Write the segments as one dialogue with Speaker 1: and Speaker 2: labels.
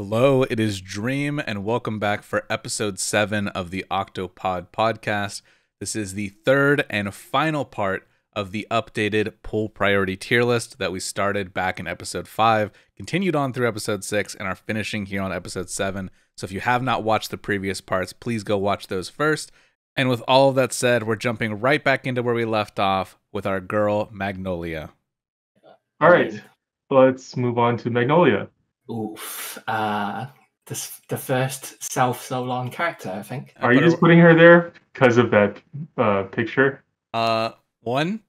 Speaker 1: Hello, it is Dream, and welcome back for episode 7 of the Octopod podcast. This is the third and final part of the updated pull priority tier list that we started back in episode 5, continued on through episode 6, and are finishing here on episode 7. So if you have not watched the previous parts, please go watch those first. And with all of that said, we're jumping right back into where we left off with our girl, Magnolia.
Speaker 2: All right, let's move on to Magnolia.
Speaker 3: Oof. The first self-Solon character, I think.
Speaker 2: Are you just putting her there because of that picture?
Speaker 1: 1,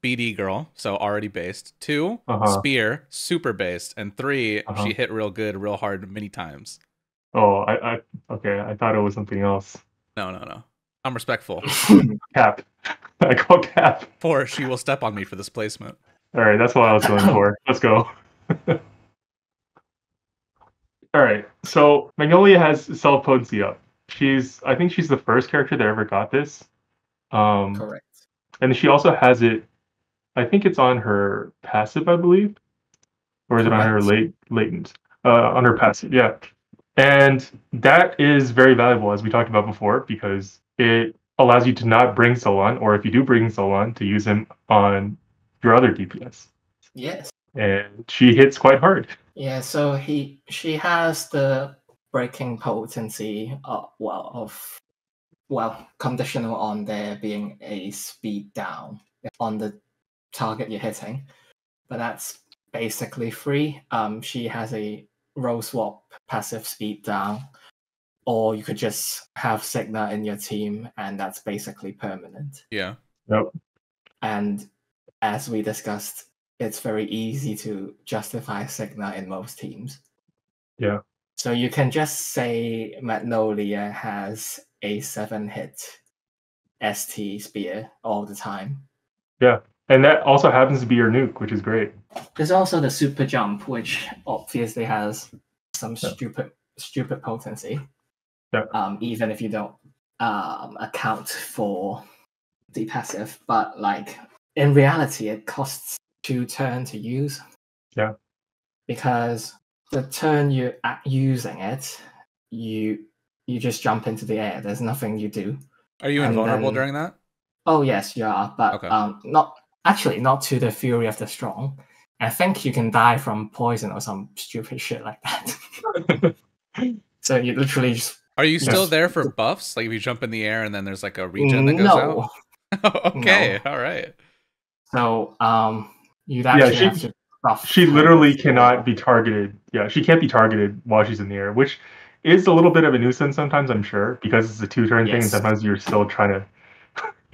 Speaker 1: BD girl, so already based. 2, Spear, super based. And 3, she hit real good, real hard many times.
Speaker 2: Oh, okay. I thought it was something else.
Speaker 1: No. I'm respectful.
Speaker 2: Cap. I call Cap.
Speaker 1: 4, she will step on me for this placement.
Speaker 2: All right, that's what I was going for. Let's go. All right, so Magnolia has self-potency up. I think she's the first character that ever got this.
Speaker 3: Correct.
Speaker 2: And she also has it, I think it's on her passive, I believe. Or is it on her latent? On her passive, yeah. And that is very valuable, as we talked about before, because it allows you to not bring Solon, or if you do bring Solon, to use him on your other DPS.
Speaker 3: Yes.
Speaker 2: And she hits quite hard.
Speaker 3: Yeah, so she has the breaking potency conditional on there being a speed down on the target you're hitting. But that's basically free. She has a role swap passive speed down, or you could just have Signa in your team, and that's basically permanent.
Speaker 1: Yeah.
Speaker 2: Yep.
Speaker 3: And as we discussed, it's very easy to justify Signa in most teams.
Speaker 2: Yeah.
Speaker 3: So you can just say Magnolia has a 7-hit ST spear all the time.
Speaker 2: Yeah. And that also happens to be your nuke, which is great.
Speaker 3: There's also the super jump, which obviously has some stupid potency.
Speaker 2: Yeah.
Speaker 3: Even if you don't account for the passive. But like in reality, it costs 2 turns to use.
Speaker 2: Yeah.
Speaker 3: Because the turn you're using it, you just jump into the air. There's nothing you do.
Speaker 1: Are you invulnerable during that?
Speaker 3: Oh yes, you are, but
Speaker 1: okay.
Speaker 3: not to the fury of the strong. I think you can die from poison or some stupid shit like that. So you literally just...
Speaker 1: Are you still there for buffs? Like if you jump in the air and then there's like a regen that goes out? Okay, no. All right.
Speaker 3: So you'd actually have to buff.
Speaker 2: She literally cannot be targeted. Yeah, she can't be targeted while she's in the air, which is a little bit of a nuisance sometimes, I'm sure, because it's a 2-turn thing, and sometimes you're still trying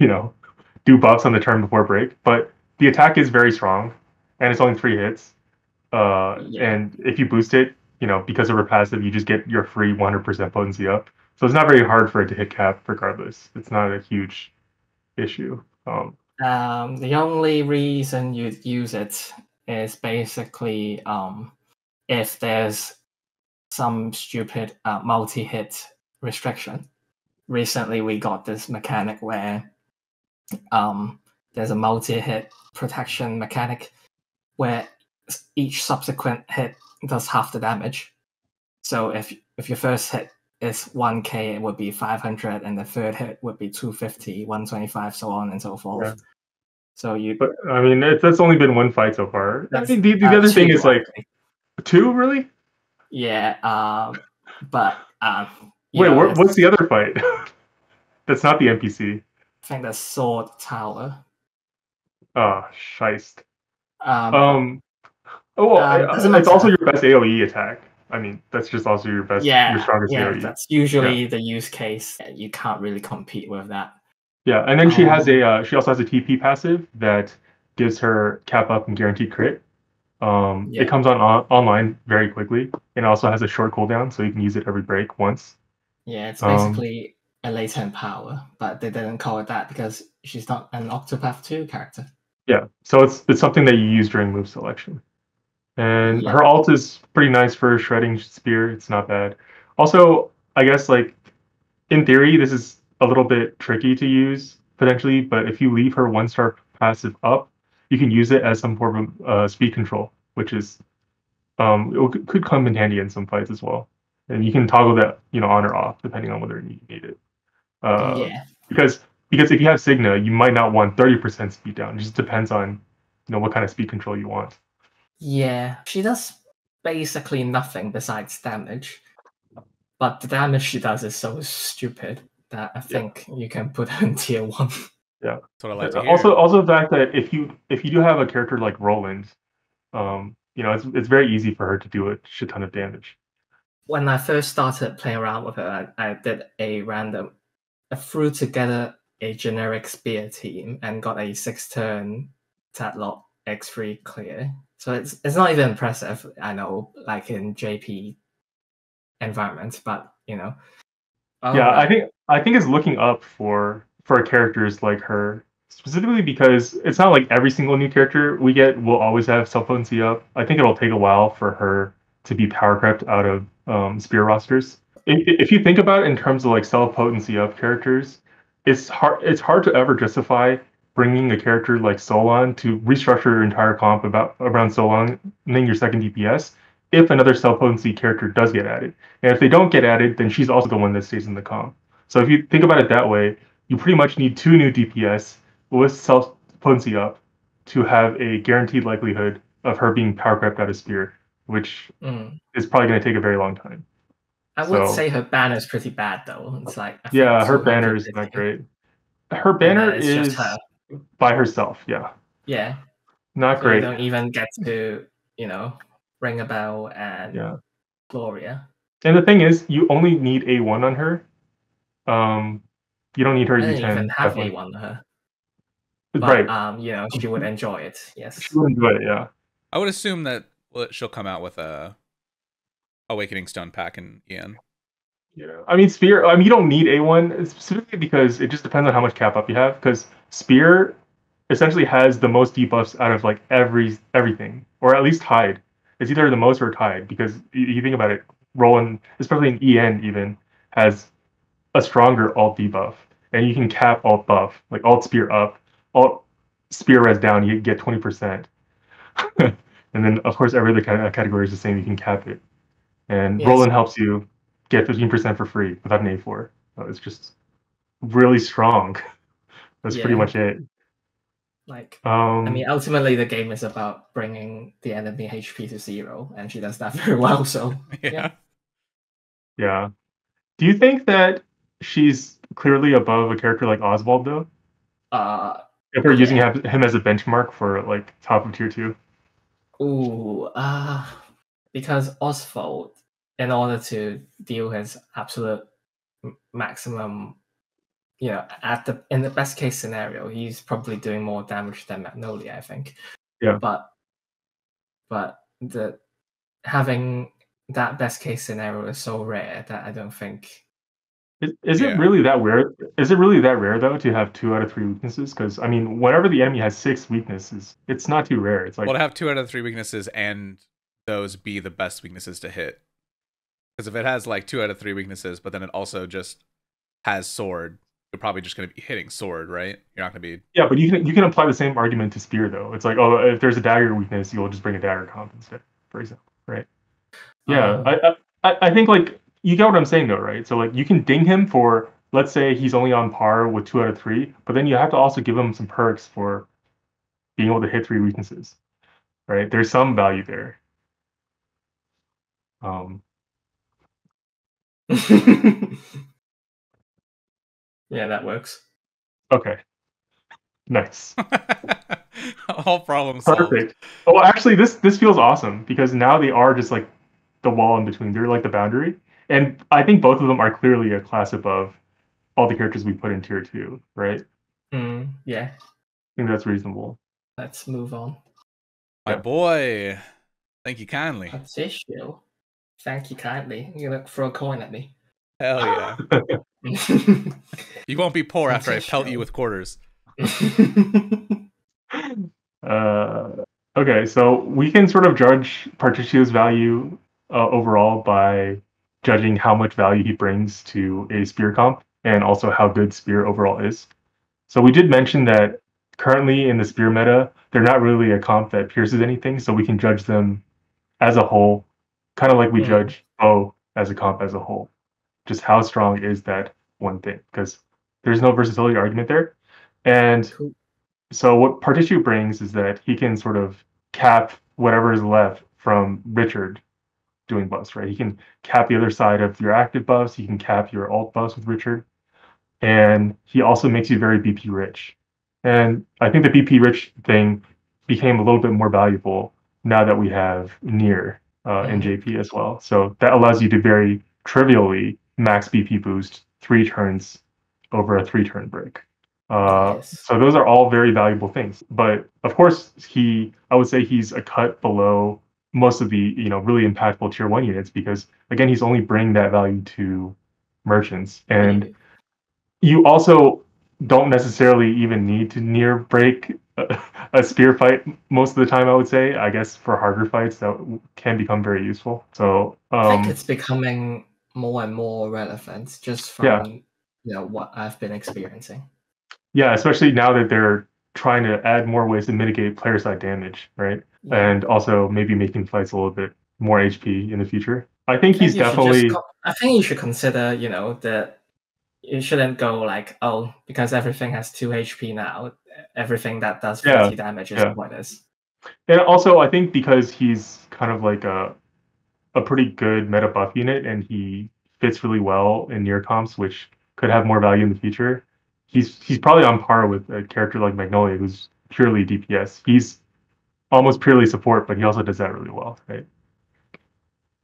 Speaker 2: to, do buffs on the turn before break. But the attack is very strong, and it's only 3 hits. And if you boost it, because of her passive, you just get your free 100% potency up. So it's not very hard for it to hit cap regardless. It's not a huge issue.
Speaker 3: The only reason you'd use it is basically if there's some stupid multi-hit restriction. Recently, we got this mechanic where there's a multi-hit protection mechanic where each subsequent hit does half the damage. So if your first hit is 1k, it would be 500, and the third hit would be 250, 125, so on and so forth. Yeah. So
Speaker 2: But I mean, that's only been 1 fight so far. I think the other thing is like 2, really?
Speaker 3: Yeah. But
Speaker 2: wait, what's the other fight? That's not the NPC.
Speaker 3: I think the Sword Tower.
Speaker 2: Oh, scheist. It's also your best AoE attack. I mean, that's just also your best, your strongest AoE.
Speaker 3: That's usually the use case. You can't really compete with that.
Speaker 2: Yeah, and then she also has a TP passive that gives her cap up and guaranteed crit. It comes online very quickly, and also has a short cooldown, so you can use it every break once.
Speaker 3: Yeah, it's basically a latent power, but they didn't call it that because she's not an Octopod 2 character.
Speaker 2: Yeah, so it's something that you use during move selection. And her ult is pretty nice for shredding spear. It's not bad. Also, I guess like in theory, this is a little bit tricky to use potentially, but if you leave her 1-star passive up, you can use it as some form of speed control, which is it could come in handy in some fights as well. and you can toggle that on or off depending on whether you need it.
Speaker 3: Yeah.
Speaker 2: Because if you have Signa, you might not want 30% speed down. It just depends on what kind of speed control you want.
Speaker 3: Yeah, she does basically nothing besides damage, but the damage she does is so stupid that I think you can put her in tier 1.
Speaker 2: Yeah,
Speaker 1: That's what I like to hear.
Speaker 2: Also the fact that if you do have a character like Roland, it's very easy for her to do a shit ton of damage.
Speaker 3: When I first started playing around with her, I did I threw together a generic spear team and got a 6-turn Tatlock X3 clear. So it's not even impressive, I know, like in JP environments, but
Speaker 2: Yeah,
Speaker 3: right.
Speaker 2: I think it's looking up for characters like her, specifically because it's not like every single new character we get will always have self potency up. I think it'll take a while for her to be power crept out of spear rosters. If you think about it in terms of like self potency up characters, it's hard to ever justify bringing a character like Solon to restructure your entire comp around Solon, then your second DPS, if another self potency character does get added. And if they don't get added, then she's also the one that stays in the comp. So if you think about it that way, you pretty much need 2 new DPS with self potency up to have a guaranteed likelihood of her being power crept out of spear, which is probably going to take a very long time.
Speaker 3: I would say her banner is pretty bad though. It's like
Speaker 2: her banner is not great. Her banner is
Speaker 3: just her
Speaker 2: by herself.
Speaker 3: Yeah,
Speaker 2: not
Speaker 3: so
Speaker 2: great.
Speaker 3: You don't even get to ring a bell and Gloria.
Speaker 2: And the thing is, you only need A1 on her. You don't need her
Speaker 3: I
Speaker 2: E10.
Speaker 3: didn't even have
Speaker 2: definitely.
Speaker 3: A1 on her.
Speaker 2: But,
Speaker 3: right. She would enjoy it. Yes.
Speaker 2: She would enjoy it. Yeah.
Speaker 1: I would assume that she'll come out with a Awakening Stone pack in EN.
Speaker 2: Yeah, I mean Spear. I mean you don't need A1 specifically because it just depends on how much cap up you have. Because Spear essentially has the most debuffs out of like everything, or at least tied. It's either the most or tied because you think about it. Roland, especially in EN, even has a stronger alt debuff, and you can cap alt buff, like alt spear up, alt spear res down. You get 20%, and then of course every other category is the same. You can cap it, and Roland helps you get 15% for free without an A4. So it's just really strong. That's pretty much it.
Speaker 3: Like, I mean, ultimately the game is about bringing the enemy HP to 0, and she does that very well. So
Speaker 2: yeah. Do you think that she's clearly above a character like Oswald though? If we're using him as a benchmark for like top of tier 2.
Speaker 3: Ooh, because Oswald, in order to deal his absolute maximum, in the best case scenario, he's probably doing more damage than Magnolia, I think.
Speaker 2: Yeah.
Speaker 3: But having that best case scenario is so rare that I don't think.
Speaker 2: Is it really that rare? Is it really that rare though to have 2 out of 3 weaknesses? Because I mean, whenever the enemy has 6 weaknesses, it's not too rare. It's like
Speaker 1: to have 2 out of 3 weaknesses and those be the best weaknesses to hit. Because if it has like 2 out of 3 weaknesses, but then it also just has sword, you're probably just going to be hitting sword, right? You're not going to be.
Speaker 2: Yeah, but you can apply the same argument to spear though. It's like, oh, if there's a dagger weakness, you'll just bring a dagger comp instead, for example, right? Yeah, I think like you get what I'm saying though, right? So like you can ding him for, let's say he's only on par with 2 out of 3, but then you have to also give him some perks for being able to hit 3 weaknesses, right? There's some value there.
Speaker 3: Yeah, that works.
Speaker 2: Okay. Nice.
Speaker 1: All problems solved.
Speaker 2: Perfect. Oh, actually, this feels awesome because now they are just like the wall in between. They're like the boundary, and I think both of them are clearly a class above all the characters we put in tier 2, right?
Speaker 3: Yeah.
Speaker 2: I think that's reasonable.
Speaker 3: Let's move on.
Speaker 1: My boy, thank you kindly.
Speaker 3: Partitio. Thank you kindly. You're gonna throw a coin at me.
Speaker 1: Hell yeah. You won't be poor after I pelt you with quarters.
Speaker 2: Okay, so we can sort of judge Partitio's value overall by judging how much value he brings to a spear comp and also how good spear overall is. So we did mention that currently in the spear meta, they're not really a comp that pierces anything, so we can judge them as a whole, kind of like we judge bow as a comp as a whole. Just how strong is that one thing? Because there's no versatility argument there. And
Speaker 3: Cool.
Speaker 2: so what Partitio brings is that he can sort of cap whatever is left from Richard doing buffs, right? He can cap the other side of your active buffs. He can cap your alt buffs with Richard. And he also makes you very BP rich. And I think the BP rich thing became a little bit more valuable now that we have NieR in JP as well. So that allows you to very trivially max BP boost 3 turns over a 3-turn break.
Speaker 3: Yes.
Speaker 2: So those are all very valuable things. But of course, I would say he's a cut below most of the really impactful tier 1 units because again, he's only bringing that value to merchants. And you also don't necessarily even need to NieR break a spear fight most of the time, I would say. I guess for harder fights that can become very useful. So
Speaker 3: I think it's becoming more and more relevant just from what I've been experiencing.
Speaker 2: Yeah, especially now that they're trying to add more ways to mitigate player side damage, right?
Speaker 3: Yeah.
Speaker 2: And also maybe making fights a little bit more HP in the future. I think he's
Speaker 3: you
Speaker 2: definitely.
Speaker 3: I think you should consider, that you shouldn't go like, oh, because everything has 2 HP now, everything that does 30 damage is pointless.
Speaker 2: And also, I think because he's kind of like a pretty good meta buff unit, and he fits really well in NieR comps, which could have more value in the future. He's probably on par with a character like Magnolia, who's purely DPS. He's almost purely support, but he also does that really well, right?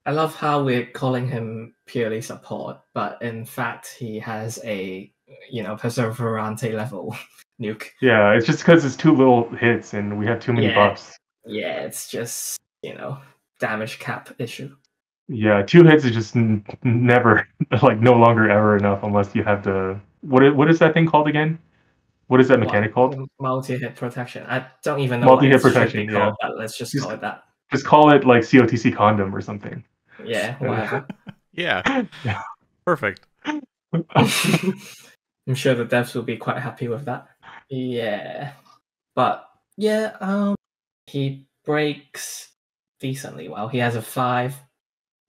Speaker 3: I love how we're calling him purely support, but in fact he has a Perseverante level nuke.
Speaker 2: Yeah, it's just because it's too little hits and we have too many buffs.
Speaker 3: Yeah, it's just damage cap issue.
Speaker 2: Yeah, 2 hits is just never like no longer ever enough unless you have the what is that thing called again? What is that mechanic called?
Speaker 3: Multi-hit protection. I don't even know
Speaker 2: multi-hit
Speaker 3: what it
Speaker 2: protection,
Speaker 3: should be called, but let's just call it that.
Speaker 2: Just call it like COTC condom or something.
Speaker 3: Yeah, whatever.
Speaker 1: Yeah. Perfect.
Speaker 3: I'm sure the devs will be quite happy with that. Yeah. But yeah, he breaks decently well. He has a 5,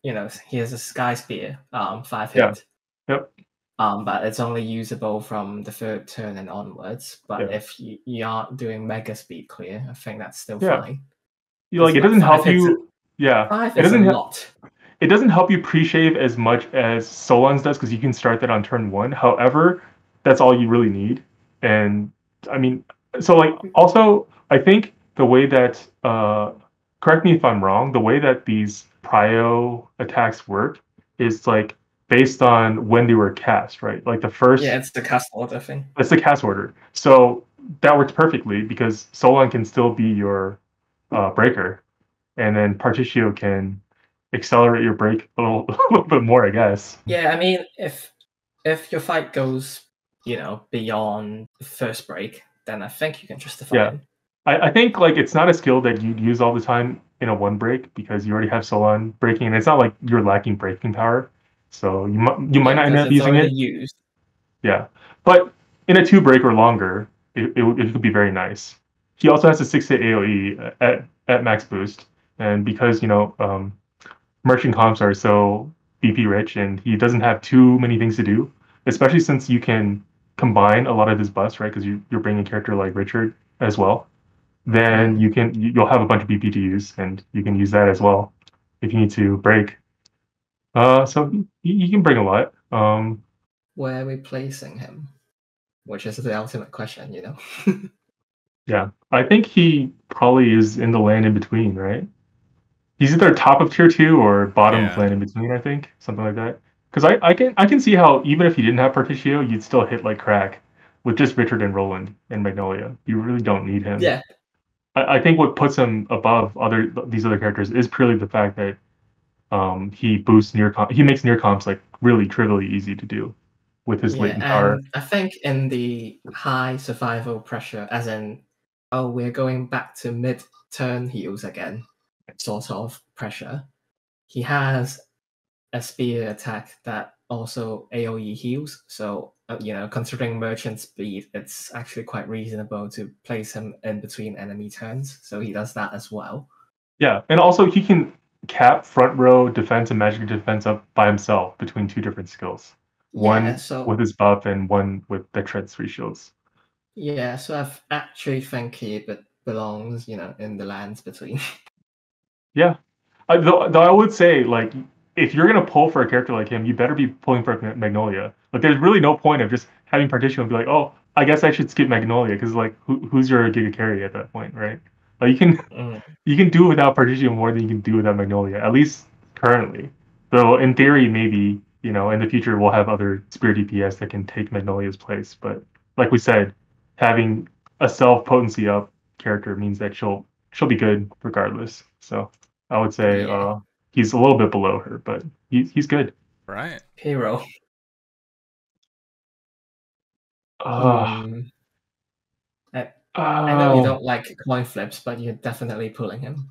Speaker 3: he has a Sky Spear, 5 hit.
Speaker 2: Yep.
Speaker 3: But it's only usable from the 3rd turn and onwards. But if you aren't doing mega speed clear, I think that's still fine.
Speaker 2: It doesn't help you.
Speaker 3: 5 is a lot.
Speaker 2: It doesn't help you pre-shave as much as Solon's does because you can start that on turn 1. However, that's all you really need. And I mean, so also I think the way that correct me if I'm wrong, the way that these prio attacks work is based on when they were cast, right? Like the first.
Speaker 3: Yeah, it's the cast order thing.
Speaker 2: It's the cast order. So that works perfectly because Solon can still be your breaker, and then Partitio can accelerate your break a little bit more, I guess.
Speaker 3: Yeah, I mean, if your fight goes, beyond the first break, then I think you can justify it.
Speaker 2: I think it's not a skill that you'd use all the time in a 1 break because you already have Solon breaking, and it's not like you're lacking breaking power, so you might not end up using it. Yeah, but in a 2 break or longer, it could be very nice. He also has a 6-hit AOE at max boost, and because merchant comps are so BP rich, and he doesn't have too many things to do, especially since you can combine a lot of his buffs, right? Because you're bringing a character like Richard as well. Then you'll have a bunch of BP to use, and you can use that as well if you need to break. So you can bring a lot.
Speaker 3: Where are we placing him? Which is the ultimate question,
Speaker 2: Yeah, I think he probably is in the land in between, right? He's either top of tier 2 or bottom of land in between, I think, something like that. Because I can see how even if you didn't have Partitio, you'd still hit like crack with just Richard and Roland and Magnolia. You really don't need him.
Speaker 3: Yeah.
Speaker 2: I think what puts him above these other characters is purely the fact that he boosts he makes NieR comps really trivially easy to do with his latent power.
Speaker 3: I think in the high survival pressure, as in, we're going back to mid-turn heals again, sort of pressure, he has a spear attack that also AoE heals. So, considering merchant speed, it's actually quite reasonable to place him in between enemy turns. So he does that as well.
Speaker 2: Yeah, and also he can cap front row defense and magic defense up by himself between 2 different skills.
Speaker 3: Yeah,
Speaker 2: One
Speaker 3: so
Speaker 2: with his buff and one with the tread 3 shields.
Speaker 3: yeah, so I actually think he belongs, in the lands between.
Speaker 2: Yeah. Though I would say, like, if you're gonna pull for a character like him, you better be pulling for Magnolia. Like, there's really no point of just having Partitio and be like, oh, I guess I should skip Magnolia because like, who's your Giga carry at that point, right? Like,
Speaker 3: Mm,
Speaker 2: you can do without Partitio more than you can do without Magnolia, at least currently. Though in theory, maybe in the future we'll have other Spirit DPS that can take Magnolia's place. But like we said, having a self potency up character means that she'll be good regardless. So I would say
Speaker 3: yeah,
Speaker 2: he's a little bit below her, but he's good.
Speaker 1: Right.
Speaker 3: Pirro.
Speaker 2: Uh,
Speaker 3: I know you don't like coin flips, but you're definitely pulling him.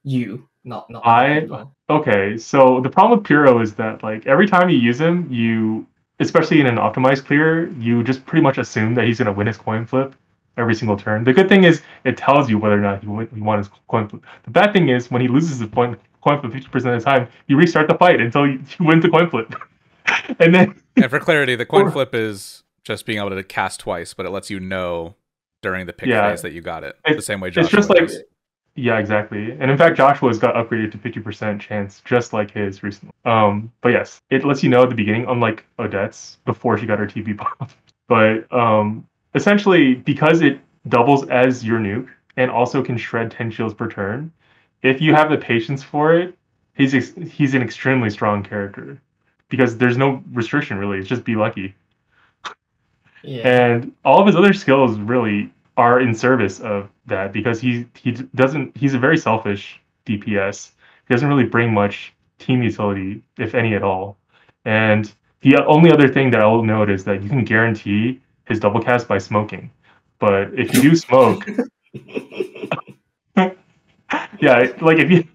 Speaker 3: You, not other people.
Speaker 2: Okay, so the problem with Pirro is that like every time you use him, especially in an optimized clear, you just pretty much assume that he's gonna win his coin flip every single turn. The good thing is it tells you whether or not he won his coin flip. The bad thing is when he loses his coin flip 50% of the time, you restart the fight until you win the coin flip. And then
Speaker 1: And for clarity, the coin flip is just being able to cast twice, but it lets you know during the pick phase that you got it. The same way Joshua
Speaker 2: it's just like
Speaker 1: does.
Speaker 2: Yeah, exactly. And in fact, Joshua's got upgraded to 50% chance, just like his recently. But yes, it lets you know at the beginning, unlike Odette's before she got her TV buff. But essentially, because it doubles as your nuke and also can shred 10 shields per turn, if you have the patience for it, he's an extremely strong character because there's no restriction really. It's just be lucky.
Speaker 3: Yeah.
Speaker 2: And all of his other skills really are in service of that because he's a very selfish DPS. He doesn't really bring much team utility, if any at all. And the only other thing that I'll note is that you can guarantee his double cast by smoking. But if you do smoke, yeah, like if you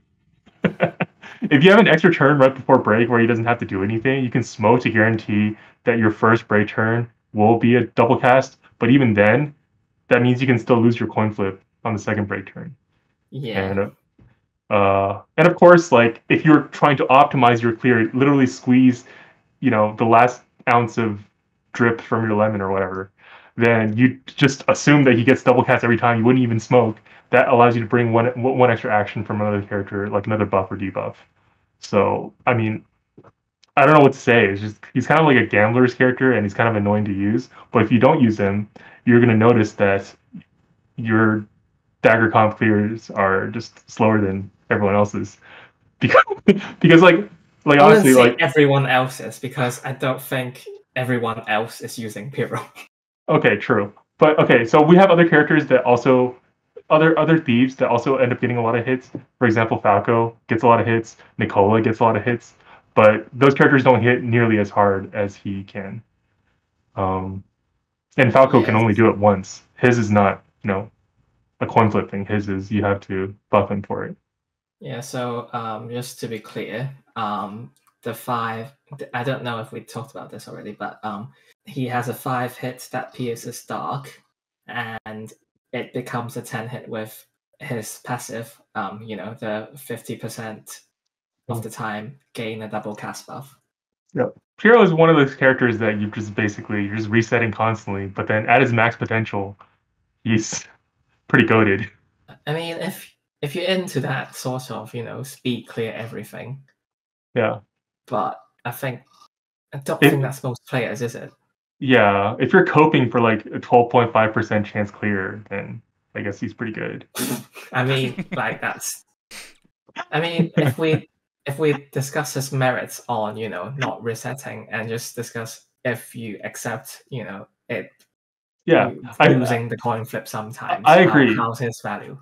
Speaker 2: if you have an extra turn right before break where he doesn't have to do anything, you can smoke to guarantee that your first break turn will be a double cast. But even then, that means you can still lose your coin flip on the second break turn.
Speaker 3: Yeah.
Speaker 2: And of course, like if you're trying to optimize your clear, literally squeeze, the last ounce of drip from your lemon or whatever, then you just assume that he gets double cast every time. You wouldn't even smoke. That allows you to bring one extra action from another character, like another buff or debuff. So I mean, I don't know what to say. It's just he's kind of like a gambler's character, and he's kind of annoying to use. But if you don't use him, you're gonna notice that your dagger comp clears are just slower than everyone else's because like
Speaker 3: I
Speaker 2: honestly
Speaker 3: wouldn't say
Speaker 2: like
Speaker 3: everyone else's because I don't think everyone else is using Pirro.
Speaker 2: okay, true, but okay, so we have other characters that also other thieves that also end up getting a lot of hits. For example, Falco gets a lot of hits, Nicola gets a lot of hits, but those characters don't hit nearly as hard as he can. And Falco can
Speaker 3: Yes.
Speaker 2: only do it once. His is not a coin flip thing. His is you have to buff him for it.
Speaker 3: Yeah, so just to be clear, the 5, I don't know if we talked about this already, but he has a 5 hit that pierces dark, and it becomes a 10 hit with his passive, the 50% of the time gain a double cast buff.
Speaker 2: Yep. Pirro is one of those characters that you're just resetting constantly, but then at his max potential, he's pretty goated.
Speaker 3: I mean, if you're into that sort of, speed clear everything.
Speaker 2: Yeah.
Speaker 3: But I don't think that's most players, is it?
Speaker 2: Yeah. If you're coping for like a 12.5% chance clear, then I guess he's pretty good.
Speaker 3: I mean, like if we discuss his merits on, not resetting and just discuss if you accept, it
Speaker 2: Yeah.
Speaker 3: losing the coin flip sometimes.
Speaker 2: I agree.
Speaker 3: How's his value?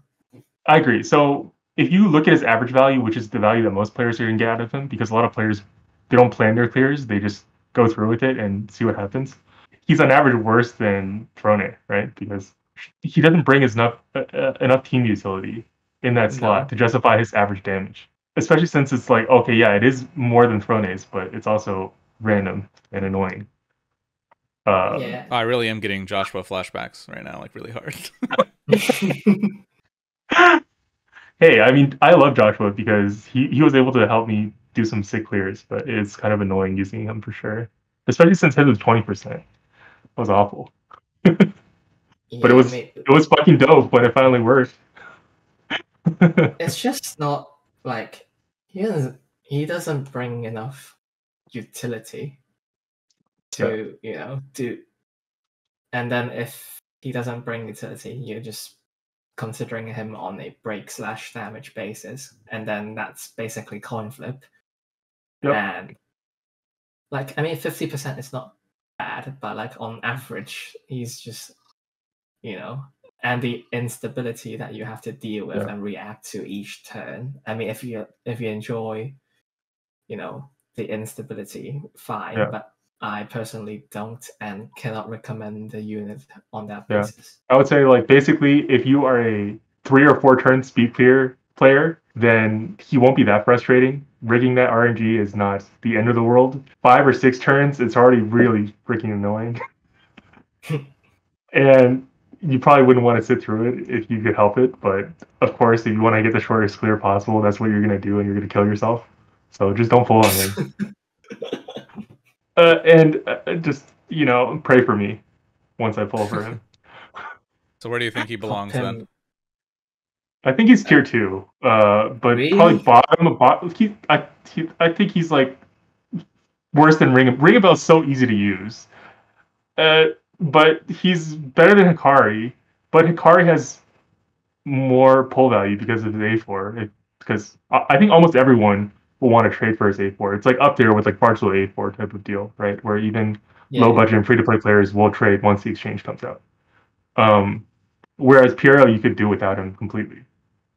Speaker 2: I agree. So if you look at his average value, which is the value that most players are going to get out of him, because a lot of players, they don't plan their clears, they just go through with it and see what happens. He's on average worse than Throne, right? Because he doesn't bring enough team utility in that slot to justify his average damage. Especially since it's like, okay, yeah, it is more than Throne's, but it's also random and annoying.
Speaker 3: Yeah.
Speaker 1: I really am getting Joshua flashbacks right now, like really hard.
Speaker 2: hey, I mean, I love Joshua because he was able to help me do some sick clears, but it's kind of annoying using him for sure. Especially since his was 20%. It was awful. But
Speaker 3: Yeah, I mean,
Speaker 2: it was fucking dope when it finally worked.
Speaker 3: it's just not like he doesn't bring enough utility to do. And then if he doesn't bring utility, you're just considering him on a break/damage basis, and then that's basically coin flip.
Speaker 2: Yep.
Speaker 3: And like, I mean, 50% is not bad, but like on average, he's just, and the instability that you have to deal with and react to each turn. I mean, if you enjoy, the instability, fine, but I personally don't and cannot recommend the unit on that basis.
Speaker 2: I would say, like, basically, if you are a 3 or 4 turn speed clear player, then he won't be that frustrating. Rigging that RNG is not the end of the world. 5 or 6 turns, it's already really freaking annoying. And you probably wouldn't want to sit through it if you could help it. But of course, if you want to get the shortest clear possible, that's what you're going to do, and you're going to kill yourself. So just don't fall on him. And just, pray for me once I fall for him.
Speaker 1: So where do you think he belongs then?
Speaker 2: I think he's tier 2, but
Speaker 3: really?
Speaker 2: probably bottom. I think he's like worse than Ring. Ring Bell's so easy to use, but he's better than Hikari. But Hikari has more pull value because of his A4. Because I think almost everyone will want to trade for his A4. It's like up there with like partial A4 type of deal, right? Where even low budget and free to play players will trade once the exchange comes out. Whereas Pirro, you could do without him completely.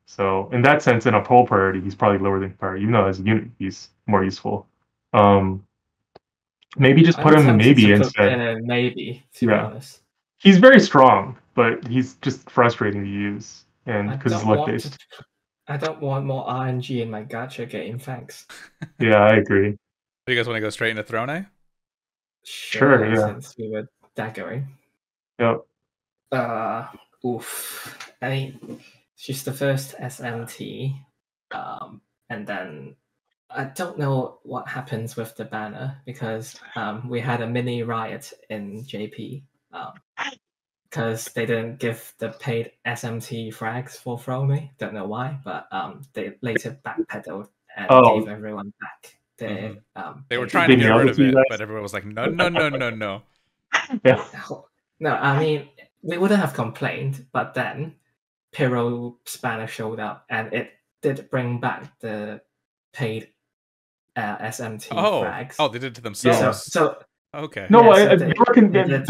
Speaker 2: So in that sense, in a pull priority, he's probably lower than Hikari, even though as a unit he's more useful. Maybe just put him in maybe instead.
Speaker 3: Maybe, to be honest.
Speaker 2: He's very strong, but he's just frustrating to use, and because he's luck based.
Speaker 3: I don't want more RNG in my gacha game, thanks.
Speaker 2: Yeah, I agree.
Speaker 1: Do you guys want to go straight into Throne A?
Speaker 3: Sure, yeah. Since we were daggering.
Speaker 2: Yep.
Speaker 3: Oof. I mean, she's the first SMT, and then I don't know what happens with the banner because we had a mini riot in JP because they didn't give the paid SMT frags for Throne. Don't know why, but they later backpedaled and gave everyone back.
Speaker 1: They were trying to get rid of it, but everyone was like, no.
Speaker 2: Yeah.
Speaker 3: No, I mean, we wouldn't have complained, but then Pirro's banner showed up, and it did bring back the paid SMT frags.
Speaker 1: Oh, they did it to themselves.
Speaker 3: So
Speaker 1: okay.
Speaker 2: No, they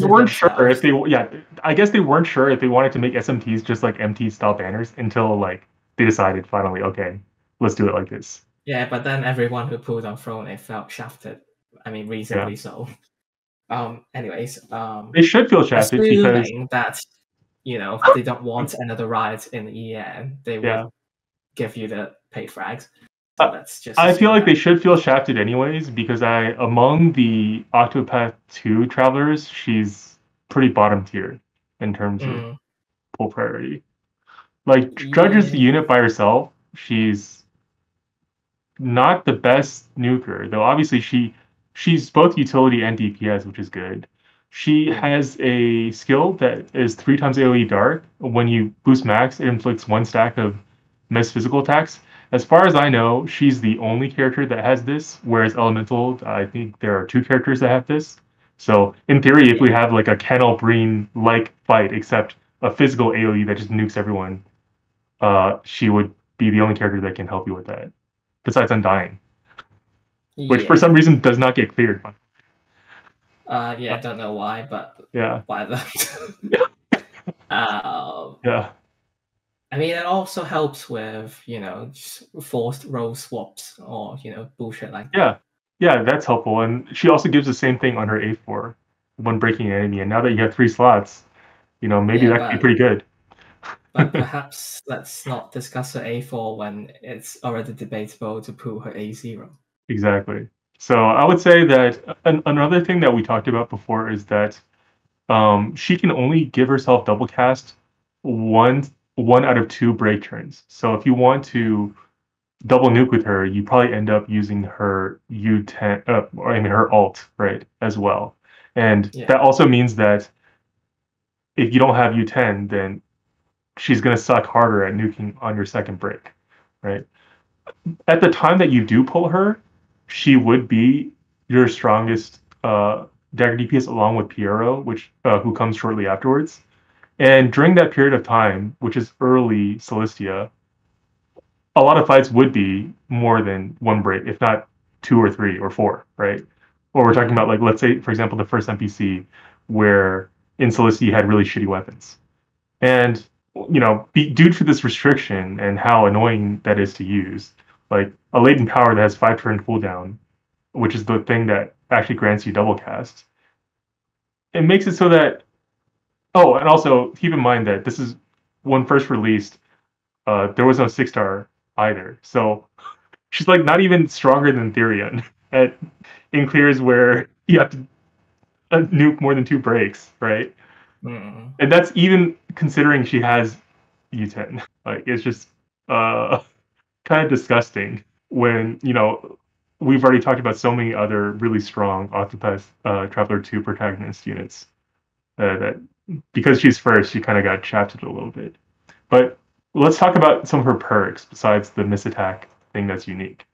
Speaker 2: weren't sure if they. Yeah, I guess they weren't sure if they wanted to make SMTs just like MT style banners until like they decided finally, okay, let's do it like this.
Speaker 3: Yeah, but then everyone who pulled on Throne felt shafted. I mean, reasonably so. Anyways,
Speaker 2: they should feel shafted because
Speaker 3: that they don't want another riot in EM. They will give you the paid frags. So that's just.
Speaker 2: I feel like they should feel shafted anyways because among the Pt.3 travelers, she's pretty bottom tier in terms of pull priority. Like judges the unit by herself, she's not the best nuker, though obviously she's both utility and DPS, which is good. She has a skill that is 3 times AoE dark. When you boost max, it inflicts 1 stack of miss physical attacks. As far as I know, she's the only character that has this, whereas Elemental, I think there are 2 characters that have this. So in theory, if we have like a Kennel Breen-like fight, except a physical AoE that just nukes everyone, she would be the only character that can help you with that. Besides Undying, which for some reason does not get cleared.
Speaker 3: I don't know why, but why that?
Speaker 2: Yeah.
Speaker 3: I mean, it also helps with just forced role swaps or bullshit like that.
Speaker 2: Yeah, that's helpful, and she also gives the same thing on her A4 when breaking an enemy. And now that you have 3 slots, maybe that could be pretty good.
Speaker 3: But perhaps let's not discuss her A4 when it's already debatable to pull her A0.
Speaker 2: Exactly. So I would say that another thing that we talked about before is that she can only give herself double cast one 1 out of 2 break turns. So if you want to double nuke with her, you probably end up using her U10, or I mean her ult, right, as well. And that also means that if you don't have U10, then she's gonna suck harder at nuking on your second break, right? At the time that you do pull her, she would be your strongest dagger DPS along with Pirro, which who comes shortly afterwards. And during that period of time, which is early Celestia, a lot of fights would be more than 1 break, if not 2 or 3 or 4, right? Or we're talking about, like, let's say, for example, the first NPC where in Celestia you had really shitty weapons. And, you know, due to this restriction and how annoying that is to use, like a latent power that has 5 turn cooldown, which is the thing that actually grants you double cast, it makes it so that, oh, and also keep in mind that this is when first released, there was no 6-star either. So she's like not even stronger than Therion in clears where you have to nuke more than 2 breaks, right? And that's even considering she has U10. Like, it's just kind of disgusting when, you know, we've already talked about so many other really strong Octopod Traveler 2 protagonist units that because she's first, she kind of got shafted a little bit. But let's talk about some of her perks besides the miss attack thing that's unique.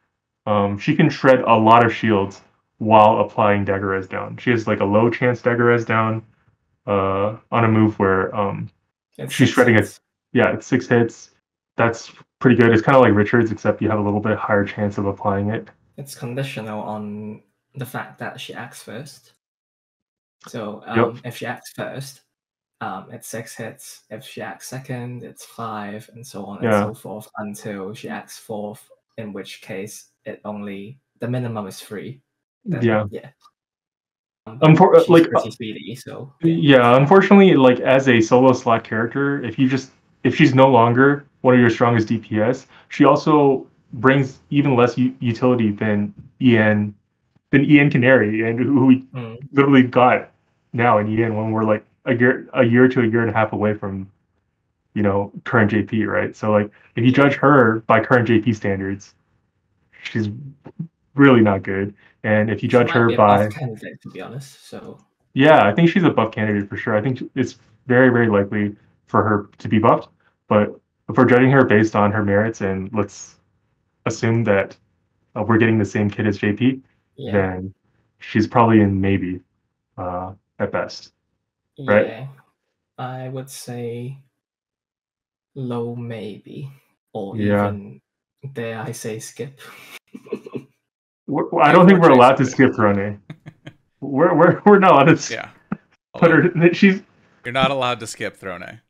Speaker 2: She can shred a lot of shields while applying dagger res down. She has like a low chance dagger res down on a move where she's shredding it. Yeah, it's 6 hits. That's pretty good. It's kind of like Richard's, except you have a little bit higher chance of applying it.
Speaker 3: It's conditional on the fact that she acts first. So if she acts first, it's 6 hits. If she acts second, it's 5, and so on and so forth until she acts fourth, in which case it only the minimum is 3. Then,
Speaker 2: like
Speaker 3: pretty speedy, so
Speaker 2: unfortunately, like as a solo slot character, if she's no longer one of your strongest DPS, she also brings even less utility than EN Canary, and who we literally got now in EN when we're like a year to a year and a half away from, you know, current JP, right? So like if you judge her by current JP standards, she's really not good. And if you judge her by
Speaker 3: candidate, to be honest, so
Speaker 2: yeah, I think she's a buff candidate for sure. I think it's very, very likely for her to be buffed. But if we're judging her based on her merits, and let's assume that we're getting the same kid as JP, then she's probably in maybe at best. Right?
Speaker 3: Yeah, I would say low maybe, or even dare I say skip.
Speaker 2: I don't think we're allowed to skip Rone. We're not allowed to put her.
Speaker 1: You're not allowed to skip Throne.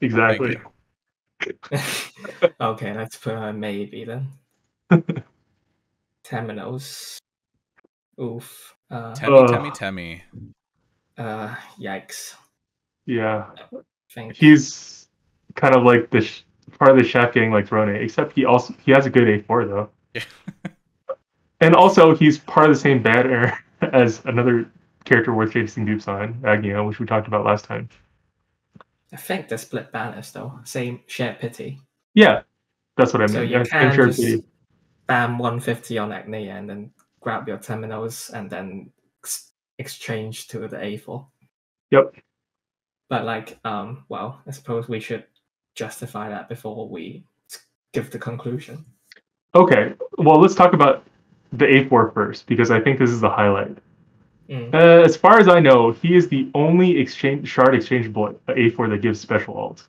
Speaker 2: Exactly.
Speaker 3: Okay, let's put her maybe then. Temenos. Oof.
Speaker 1: Temmie.
Speaker 3: Yikes.
Speaker 2: Yeah. He's kind of like the part of the chef gang like Throne, except he has a good A4 though.
Speaker 1: Yeah.
Speaker 2: And also he's part of the same banner as another character worth chasing dupes on, Magnolia, which we talked about last time.
Speaker 3: I think they're split banners though. Same shared pity.
Speaker 2: Yeah, that's what I meant.
Speaker 3: So you can just spam 150 on Agnia and then grab your Temenos and then exchange to the A4.
Speaker 2: Yep.
Speaker 3: But like, well, I suppose we should justify that before we give the conclusion.
Speaker 2: Okay, well, let's talk about the A4 first, because I think this is the highlight. As far as I know, he is the only shard exchangeable A4 that gives special ult.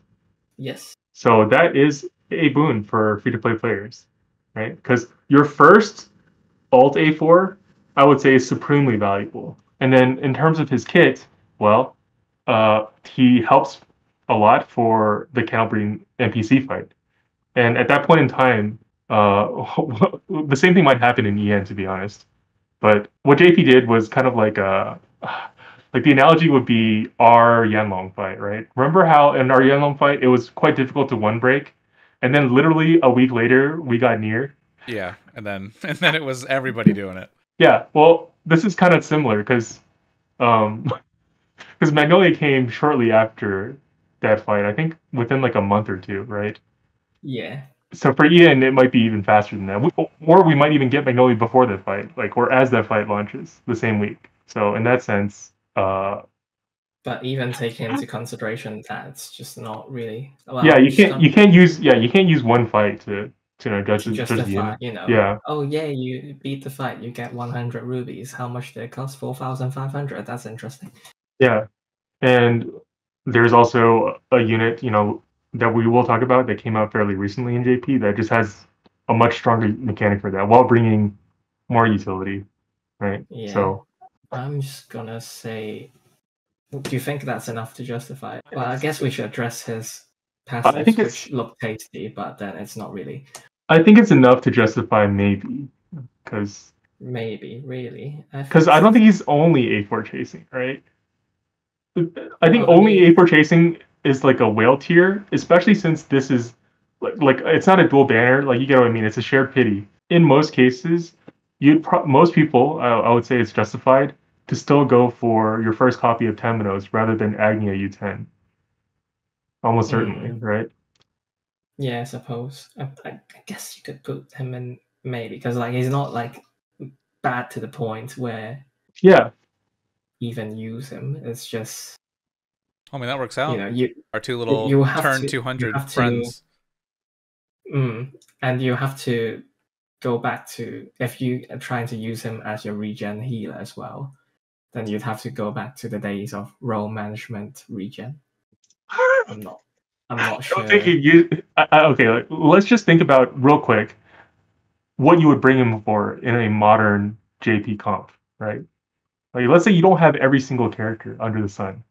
Speaker 3: Yes.
Speaker 2: So that is a boon for free-to-play players, right? Because your first ult A4, I would say, is supremely valuable. And then in terms of his kit, well, he helps a lot for the Cannibal NPC fight. And at that point in time, the same thing might happen in EN, to be honest. But what JP did was kind of like the analogy would be our Yanlong fight, right? Remember how in our Yanlong fight it was quite difficult to one break, and then literally a week later we got NieR.
Speaker 1: Yeah, and then it was everybody doing it.
Speaker 2: Yeah, well, this is kind of similar because Magnolia came shortly after that fight. I think within like a month or two, right?
Speaker 3: Yeah.
Speaker 2: So for Ian, it might be even faster than that, or we might even get Magnolia before that fight, like or as that fight launches the same week. So in that sense,
Speaker 3: But even taking into consideration that it's just not really
Speaker 2: yeah,
Speaker 3: well.
Speaker 2: you can't use one fight to judge
Speaker 3: To
Speaker 2: the
Speaker 3: justify,
Speaker 2: Ian. Yeah,
Speaker 3: oh yeah, you beat the fight, you get 100 rubies. How much did it cost? 4,500. That's interesting.
Speaker 2: yeah, and there's also a unit, that we will talk about that came out fairly recently in JP that just has a much stronger mechanic for that while bringing more utility, right?
Speaker 3: Yeah.
Speaker 2: So
Speaker 3: I'm just gonna say, do you think that's enough to justify it? Well, I guess we should address his
Speaker 2: I think
Speaker 3: passives, which look tasty, but then it's not really.
Speaker 2: I think it's enough to justify maybe, because
Speaker 3: Maybe, really.
Speaker 2: I don't think he's only A4 chasing, right? I think
Speaker 3: Well, I
Speaker 2: only
Speaker 3: mean,
Speaker 2: A4 chasing is like a whale tier, especially since this is like it's not a dual banner. Like you get what I mean. It's a shared pity. In most cases, most people, I would say it's justified to still go for your first copy of Temenos rather than Agnia U10. Almost certainly, right?
Speaker 3: Yeah, I suppose. I guess you could put him in maybe because like he's not like bad to the point where
Speaker 2: Yeah,
Speaker 3: even use him. It's just
Speaker 1: I mean, that works out.
Speaker 3: you
Speaker 1: Our two little
Speaker 3: you have
Speaker 1: turn
Speaker 3: to
Speaker 1: 200 friends.
Speaker 3: And you have to go back to, if you are trying to use him as your regen healer as well, then you'd have to go back to the days of role management regen. I'm not sure.
Speaker 2: Okay, let's just think about real quick what you would bring him for in a modern JP comp, right? Like, let's say you don't have every single character under the sun.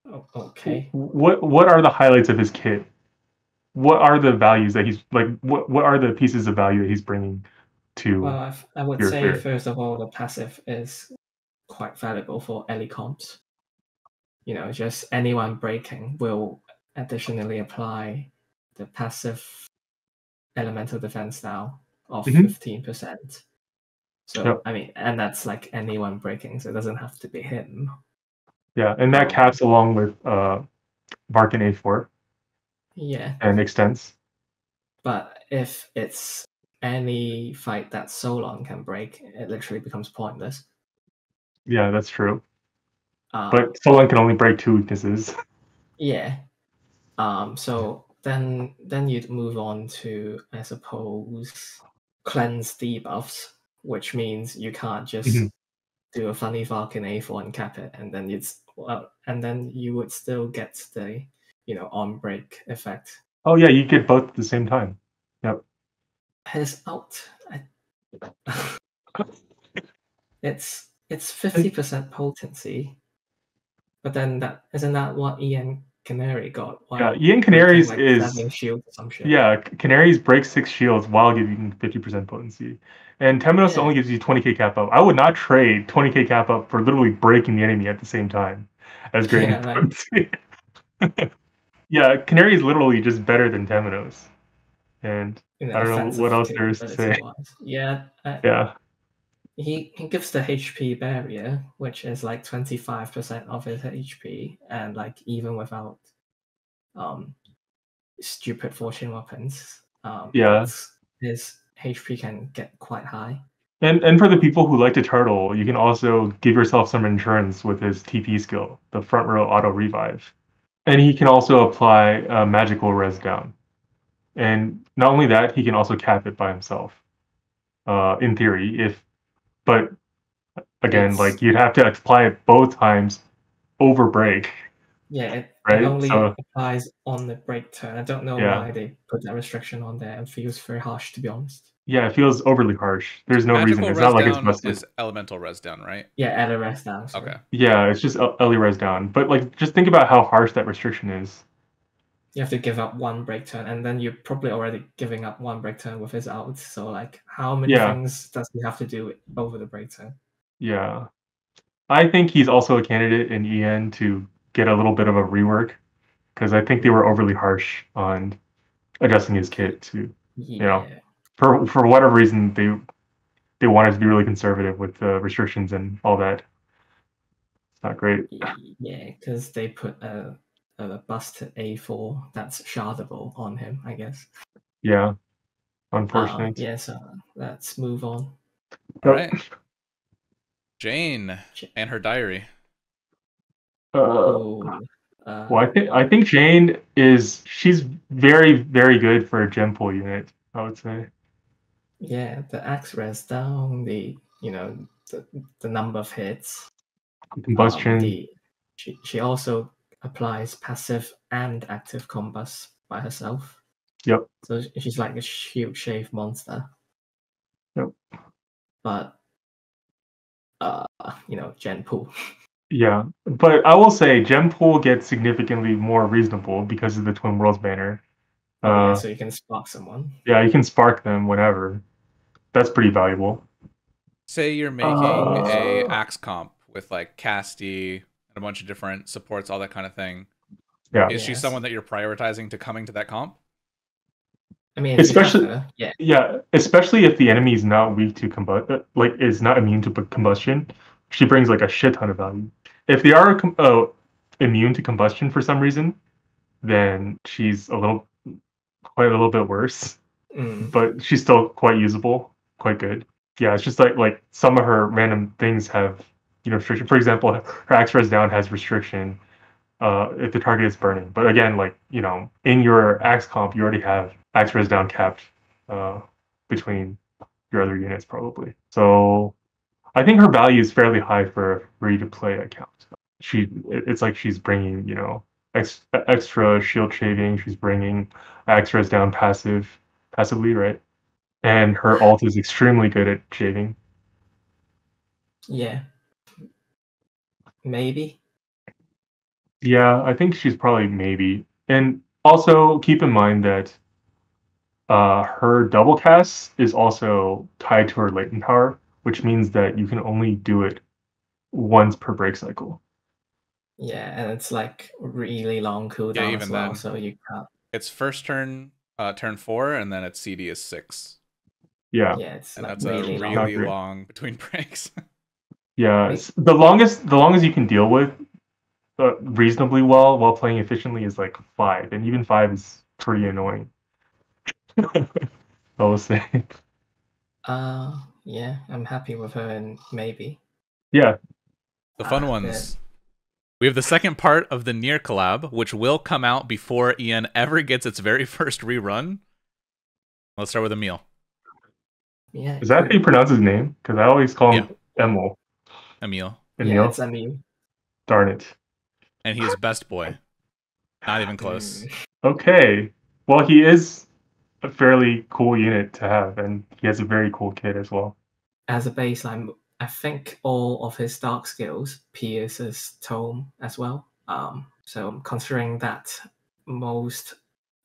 Speaker 3: Oh, okay.
Speaker 2: What are the highlights of his kit? What are the values that he's like? What are the pieces of value that he's bringing to?
Speaker 3: Well, I would
Speaker 2: your
Speaker 3: say
Speaker 2: fair?
Speaker 3: first of all, the passive is quite valuable for early comps. Just anyone breaking will additionally apply the passive elemental defense now of 15%. So
Speaker 2: Yep.
Speaker 3: I mean, and that's like anyone breaking, so it doesn't have to be him.
Speaker 2: Yeah, and that caps along with Barkin A4.
Speaker 3: Yeah.
Speaker 2: And extends.
Speaker 3: But if it's any fight that Solon can break, it literally becomes pointless.
Speaker 2: Yeah, that's true. But Solon can only break 2 weaknesses.
Speaker 3: Yeah. So then you'd move on to, I suppose, cleanse debuffs, which means you can't just do a funny Valk in A4 and cap it, and then you would still get the on break effect.
Speaker 2: Oh yeah, you get both at the same time. Yep.
Speaker 3: His out, it's 50% potency, but then isn't that what Ian Canary got?
Speaker 2: Yeah, Ian Canary's
Speaker 3: like
Speaker 2: is
Speaker 3: 7 shield or some shit.
Speaker 2: Yeah, Canaries break 6 shields while giving 50% potency. And Temenos only gives you 20k cap up. I would not trade 20k cap up for literally breaking the enemy at the same time as grading potency. Yeah, Canary is literally just better than Temenos. And I don't know what else there is to say.
Speaker 3: Yeah.
Speaker 2: Yeah.
Speaker 3: He gives the HP barrier, which is like 25% of his HP, and like even without stupid fortune weapons, his HP can get quite high.
Speaker 2: And for the people who like to turtle, you can also give yourself some insurance with his TP skill, the front row auto revive. And he can also apply magical res down. And not only that, he can also cap it by himself. In theory, but again, like you'd have to apply it both times over break.
Speaker 3: Yeah, it
Speaker 2: right?
Speaker 3: only applies on the break turn. I don't know why they put that restriction on there. It feels very harsh, to be honest.
Speaker 2: Yeah, it feels overly harsh. There's no reason. It's not like it's busted.
Speaker 1: Is elemental res down, right?
Speaker 3: Yeah, ele res down. Sorry.
Speaker 1: Okay.
Speaker 2: Yeah, it's just ele res down. But like, just think about how harsh that restriction is.
Speaker 3: You have to give up 1 break turn, and then you're probably already giving up 1 break turn with his out. So like, how many things does he have to do over the break turn?
Speaker 2: Yeah, I think he's also a candidate in EN to get a little bit of a rework, because I think they were overly harsh on adjusting his kit to, for whatever reason they wanted to be really conservative with the restrictions and all that. It's not great.
Speaker 3: Yeah, because they put a busted A4 that's shardable on him, I guess.
Speaker 2: Yeah, unfortunate.
Speaker 3: So let's move on.
Speaker 1: All right. Jane and her diary.
Speaker 2: Well, I think Jane she's very, very good for a gem pool unit, I would say.
Speaker 3: Yeah, the axe res down, the number of hits.
Speaker 2: Combustion.
Speaker 3: She also applies passive and active combust by herself.
Speaker 2: Yep.
Speaker 3: So she's like a huge shave monster.
Speaker 2: Yep.
Speaker 3: But Gen pool.
Speaker 2: Yeah, but I will say gem pool gets significantly more reasonable because of the Twin Worlds banner.
Speaker 3: So you can spark someone.
Speaker 2: Yeah, you can spark them whenever. That's pretty valuable.
Speaker 1: Say you're making a axe comp with like Casty and a bunch of different supports, all that kind of thing.
Speaker 2: Yeah.
Speaker 1: Is she someone that you're prioritizing to coming to that comp?
Speaker 3: I mean,
Speaker 2: especially especially if the enemy is not weak to is not immune to combustion. She brings like a shit ton of value. If they are immune to combustion for some reason, then she's quite a little bit worse. But she's still quite usable, quite good. Yeah, it's just like some of her random things have restriction. For example, her axe res down has restriction if the target is burning. But again, in your axe comp, you already have axe res down capped between your other units probably. So I think her value is fairly high for a free to play account. It's like she's bringing extra shield shaving. She's bringing axe res down passively, right? And her ult is extremely good at shaving.
Speaker 3: Yeah. Maybe.
Speaker 2: Yeah, I think she's probably maybe. And also keep in mind that her double cast is also tied to her latent power, which means that you can only do it once per break cycle.
Speaker 3: Yeah, and it's like really long cooldown as well, so you can't.
Speaker 1: It's first turn, turn 4, and then its CD is 6.
Speaker 2: Yeah,
Speaker 3: it's
Speaker 1: and
Speaker 3: like
Speaker 1: that's
Speaker 3: really
Speaker 1: long between breaks.
Speaker 2: Yeah, the longest you can deal with reasonably well while playing efficiently is like 5, and even 5 is pretty annoying. I will say.
Speaker 3: Yeah, I'm happy with her, and maybe.
Speaker 2: Yeah.
Speaker 1: The fun ones. We have the second part of the NieR collab, which will come out before Ian ever gets its very first rerun. Let's start with Emil.
Speaker 3: Yeah.
Speaker 2: Is that how you pronounce his name? Because I always call him Emil.
Speaker 1: Emil.
Speaker 3: Yeah, it's Emil.
Speaker 2: Darn it.
Speaker 1: And he is best boy. Not even close.
Speaker 2: Okay. Well, he is a fairly cool unit to have, and he has a very cool kit as well.
Speaker 3: As a baseline, I think all of his dark skills pierces tome as well. So considering that most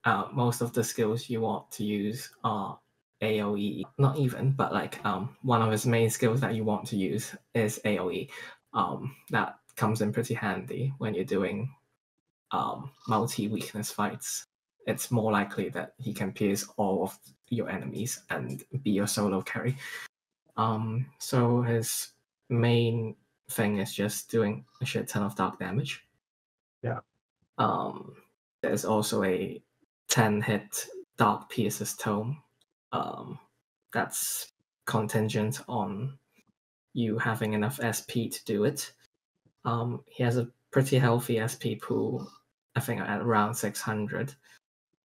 Speaker 3: of the skills you want to use are AoE, not even, but like one of his main skills that you want to use is AoE. That comes in pretty handy when you're doing multi-weakness fights. It's more likely that he can pierce all of your enemies and be your solo carry. So his main thing is just doing a shit ton of dark damage.
Speaker 2: Yeah.
Speaker 3: There's also a 10-hit dark pierces tome. That's contingent on you having enough SP to do it. He has a pretty healthy SP pool, I think at around 600,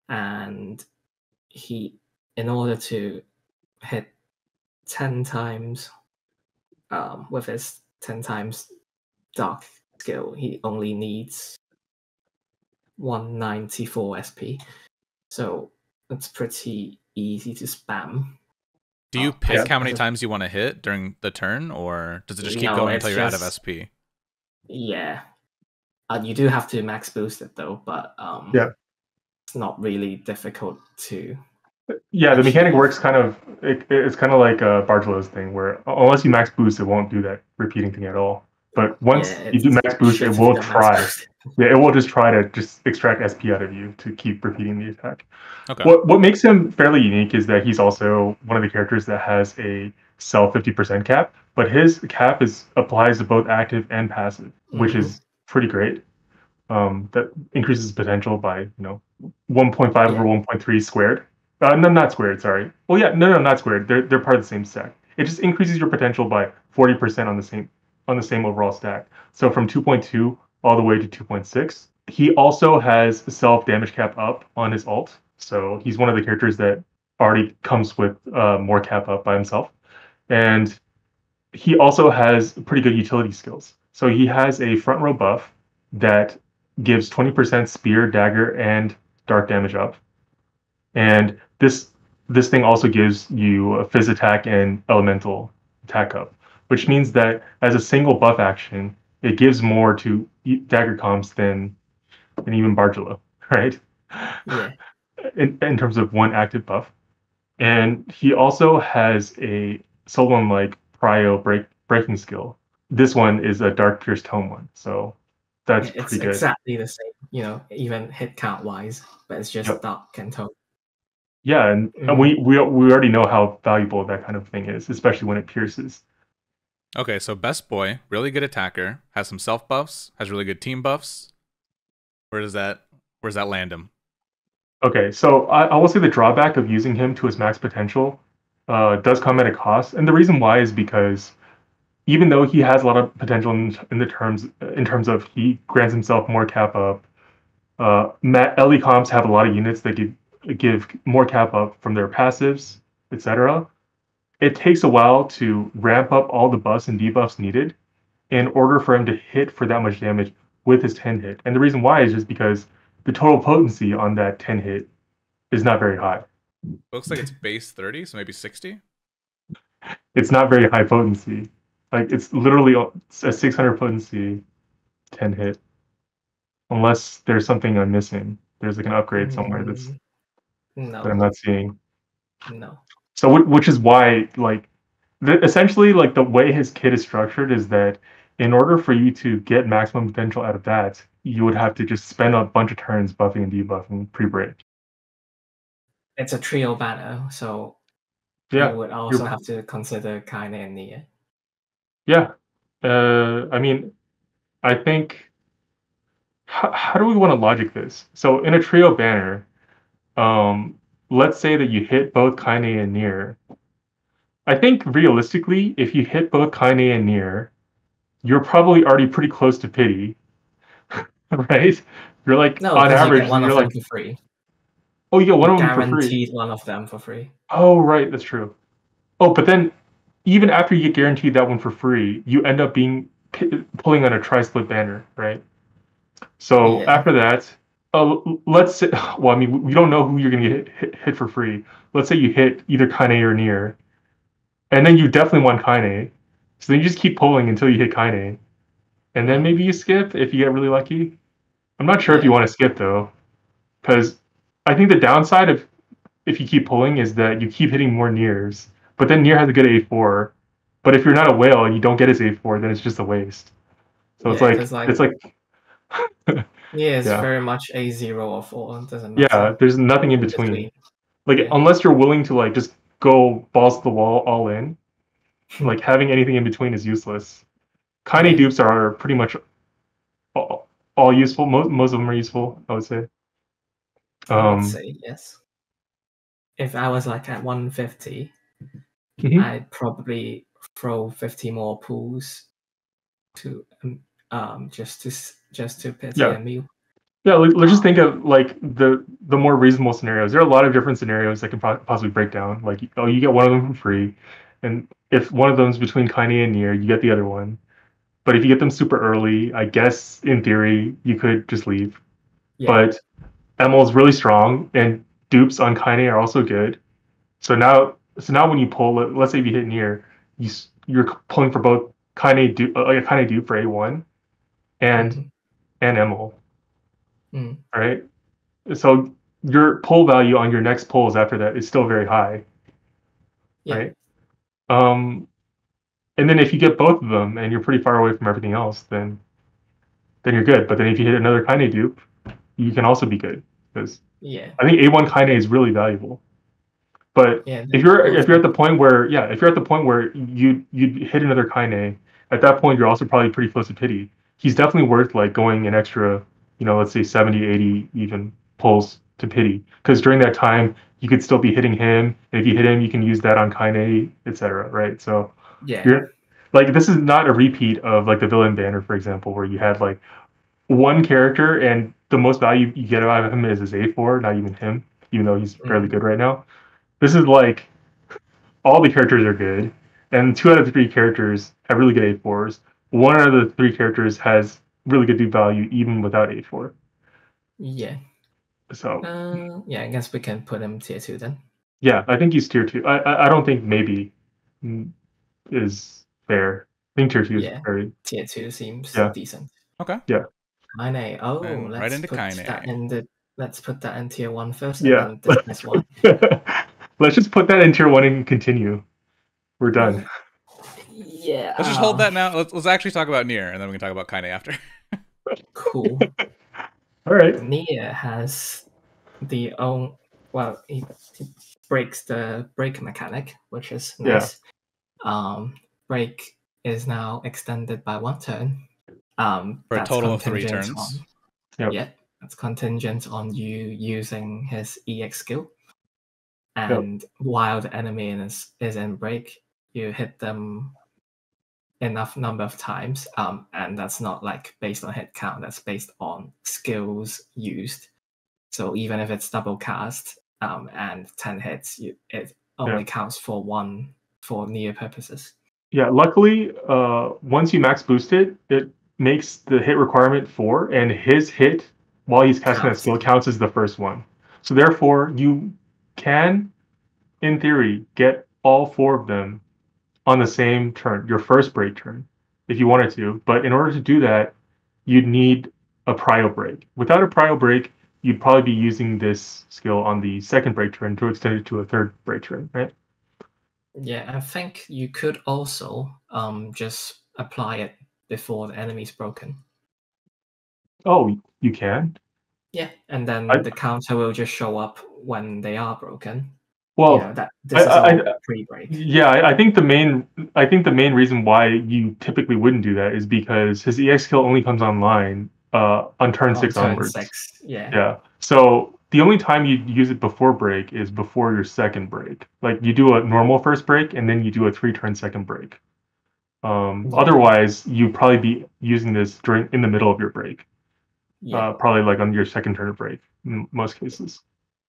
Speaker 3: and in order to hit 10 times with his 10 times dark skill, he only needs 194 SP. So it's pretty easy to spam.
Speaker 1: Do you pick how many times you want to hit during the turn, or does it just keep going until you're out of SP?
Speaker 3: Yeah. You do have to max boost it though, but it's not really difficult to.
Speaker 2: Yeah, the mechanic works it's kind of like Bartolo's thing, where unless you max boost, it won't do that repeating thing at all. But once you do max boost, it will try. Yeah, it will just try to just extract SP out of you to keep repeating the attack.
Speaker 1: Okay.
Speaker 2: What makes him fairly unique is that he's also one of the characters that has a self 50% cap, but his cap applies to both active and passive, which is pretty great. that increases potential by 1.5
Speaker 3: Yeah.
Speaker 2: over 1.3 squared. No, not squared. Sorry. Well, yeah, no, not squared. They're part of the same stack. It just increases your potential by 40% on the same overall stack. So from 2.2 all the way to 2.6. He also has self damage cap up on his ult. So he's one of the characters that already comes with more cap up by himself, and he also has pretty good utility skills. So he has a front row buff that gives 20% spear, dagger, and dark damage up. And this thing also gives you a fizz attack and elemental attack up, which means that as a single buff action, it gives more to dagger comps than even Bargelo, right?
Speaker 3: Yeah.
Speaker 2: In terms of one active buff. And he also has a someone like Prio breaking skill. This one is a Dark Pierce Tome one, so that's
Speaker 3: It's
Speaker 2: pretty good.
Speaker 3: exactly the same, even hit count wise, but it's just
Speaker 2: Yep.
Speaker 3: dark and tone.
Speaker 2: Yeah, and we already know how valuable that kind of thing is, especially when it pierces.
Speaker 1: Okay, so best boy, really good attacker, has some self buffs, has really good team buffs. Where's that land him?
Speaker 2: Okay, so I will say the drawback of using him to his max potential does come at a cost, and the reason why is because even though he has a lot of potential in terms of he grants himself more cap up, LE comps have a lot of units that give more cap up from their passives, etc. It takes a while to ramp up all the buffs and debuffs needed in order for him to hit for that much damage with his 10 hit. And the reason why is just because the total potency on that 10 hit is not very high.
Speaker 1: Looks like it's base 30, so maybe 60.
Speaker 2: It's not very high potency. Like it's literally a 600 potency 10 hit. Unless there's something I'm missing. There's like an upgrade somewhere that I'm not seeing.
Speaker 3: No.
Speaker 2: So which is why like essentially like the way his kit is structured is that in order for you to get maximum potential out of that, you would have to just spend a bunch of turns buffing and debuffing pre-break.
Speaker 3: It's a trio banner, so
Speaker 2: Yeah,
Speaker 3: you would also have to consider Kaine and NieR.
Speaker 2: Yeah. I mean, I think how do we want to logic this? So in a trio banner, let's say that you hit both Kaine and NieR. I think realistically, if you hit both Kaine and NieR, you're probably already pretty close to pity, right? You're like
Speaker 3: No,
Speaker 2: on
Speaker 3: because you
Speaker 2: average,
Speaker 3: get one of
Speaker 2: you're
Speaker 3: them
Speaker 2: like,
Speaker 3: for free.
Speaker 2: oh, you get one
Speaker 3: You
Speaker 2: of them for free.
Speaker 3: guaranteed one of them for free.
Speaker 2: Oh, right, that's true. Oh, but then even after you get guaranteed that one for free, you end up being pulling on a tri-split banner, right? So
Speaker 3: Yeah.
Speaker 2: after that, let's say, well, I mean, we don't know who you're gonna get hit for free. Let's say you hit either Kaine or NieR, and then you definitely want Kaine. So then you just keep pulling until you hit Kaine, and then maybe you skip if you get really lucky. I'm not sure if you want to skip though, because I think the downside of if you keep pulling is that you keep hitting more NieRs, but then NieR has a good A4. But if you're not a whale, you don't get his A4, then it's just a waste. So it's like
Speaker 3: yeah, it's very much A0 or 4. It doesn't matter.
Speaker 2: Yeah, there's nothing in between. Like unless you're willing to like just go balls to the wall all in, like having anything in between is useless. Kaine dupes are pretty much all useful. Most of them are useful, I would say.
Speaker 3: I would say yes. If I was like at 150, I'd probably throw 50 more pools to just to pity Emil.
Speaker 2: Yeah, let's just think of like the more reasonable scenarios. There are a lot of different scenarios that can possibly break down. Like, oh, you get one of them for free, and if one of them's between Kaine and NieR, you get the other one. But if you get them super early, I guess in theory you could just leave. Yeah. But Emil's really strong, and dupes on Kaine are also good. So now when you pull, let's say if you hit NieR, you're pulling for both Kaine dupe, like a Kaine dupe for A1, and Emil. Right? So your pull value on your next pulls after that is still very high. Right? And then if you get both of them and you're pretty far away from everything else, then you're good. But then if you hit another Kaine dupe, you can also be good. Because I think A1 Kaine is really valuable. But if you're at the point where you hit another Kaine, at that point you're also probably pretty close to pity. He's definitely worth like going an extra let's say 70, 80 even pulls to pity. Because during that time, you could still be hitting him. And if you hit him, you can use that on Kaine, etc. Right? So
Speaker 3: Yeah.
Speaker 2: you're like, this is not a repeat of like the villain banner, for example, where you had like one character and the most value you get out of him is his A4, not even him, even though he's fairly good right now. This is like all the characters are good, and 2 out of 3 characters have really good A4s. 1 out of the 3 characters has really good dupe value even without A4.
Speaker 3: Yeah.
Speaker 2: So
Speaker 3: yeah, I guess we can put him tier 2 then.
Speaker 2: yeah, I think he's tier 2. I don't think maybe is fair. I think tier 2 is very
Speaker 3: tier 2 seems decent.
Speaker 1: Okay.
Speaker 2: Yeah.
Speaker 3: Kaine. Oh,
Speaker 1: And
Speaker 3: let's
Speaker 1: right into
Speaker 3: put
Speaker 1: Kaine.
Speaker 3: that in the let's put that in tier 1 first
Speaker 2: Yeah.
Speaker 3: and then discuss why.
Speaker 2: Let's just put that in tier 1 and continue. We're done.
Speaker 3: Yeah.
Speaker 1: Let's just hold that now. Let's actually talk about NieR, and then we can talk about Kaine after.
Speaker 3: Cool.
Speaker 2: All right.
Speaker 3: NieR has the own. Well, he breaks the break mechanic, which is nice. Break is now extended by 1 turn.
Speaker 1: For a total of 3 turns.
Speaker 3: Yeah, that's contingent on you using his EX skill. And while the enemy is in break, you hit them enough number of times, and that's not like based on hit count, that's based on skills used. So even if it's double cast and 10 hits, it only counts for 1 for NieR purposes.
Speaker 2: Yeah, luckily, once you max boost it, it makes the hit requirement 4, and his hit while he's casting that skill counts as the first one. So therefore, you can, in theory, get all 4 of them on the same turn, your first break turn, if you wanted to. But in order to do that, you'd need a prio break. Without a prio break, you'd probably be using this skill on the second break turn to extend it to a third break turn, right?
Speaker 3: Yeah, I think you could also just apply it before the enemy's broken.
Speaker 2: Oh, you can?
Speaker 3: Yeah, and then the counter will just show up when they are broken.
Speaker 2: Well,
Speaker 3: this is all pre-break.
Speaker 2: Yeah, I think the main reason why you typically wouldn't do that is because his EX skill only comes online on turn 6 onwards.
Speaker 3: 6, yeah.
Speaker 2: Yeah. So the only time you use it before break is before your second break. Like you do a normal first break and then you do a 3-turn second break. Otherwise, you'd probably be using this in the middle of your break. Probably like on your second turn of break in most cases.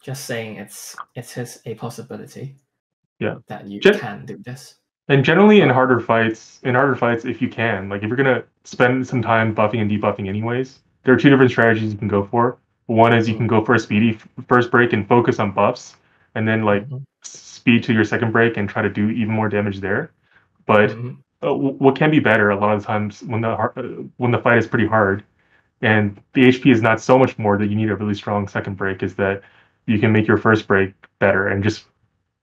Speaker 3: Just saying it's a possibility.
Speaker 2: Yeah.
Speaker 3: That you can do this.
Speaker 2: And generally in harder fights, if you can, like if you're gonna spend some time buffing and debuffing anyways, there are 2 different strategies you can go for. One is you can go for a speedy first break and focus on buffs, and then like speed to your second break and try to do even more damage there. But what can be better a lot of the times when the fight is pretty hard, and the HP is not so much more that you need a really strong second break, is that you can make your first break better and just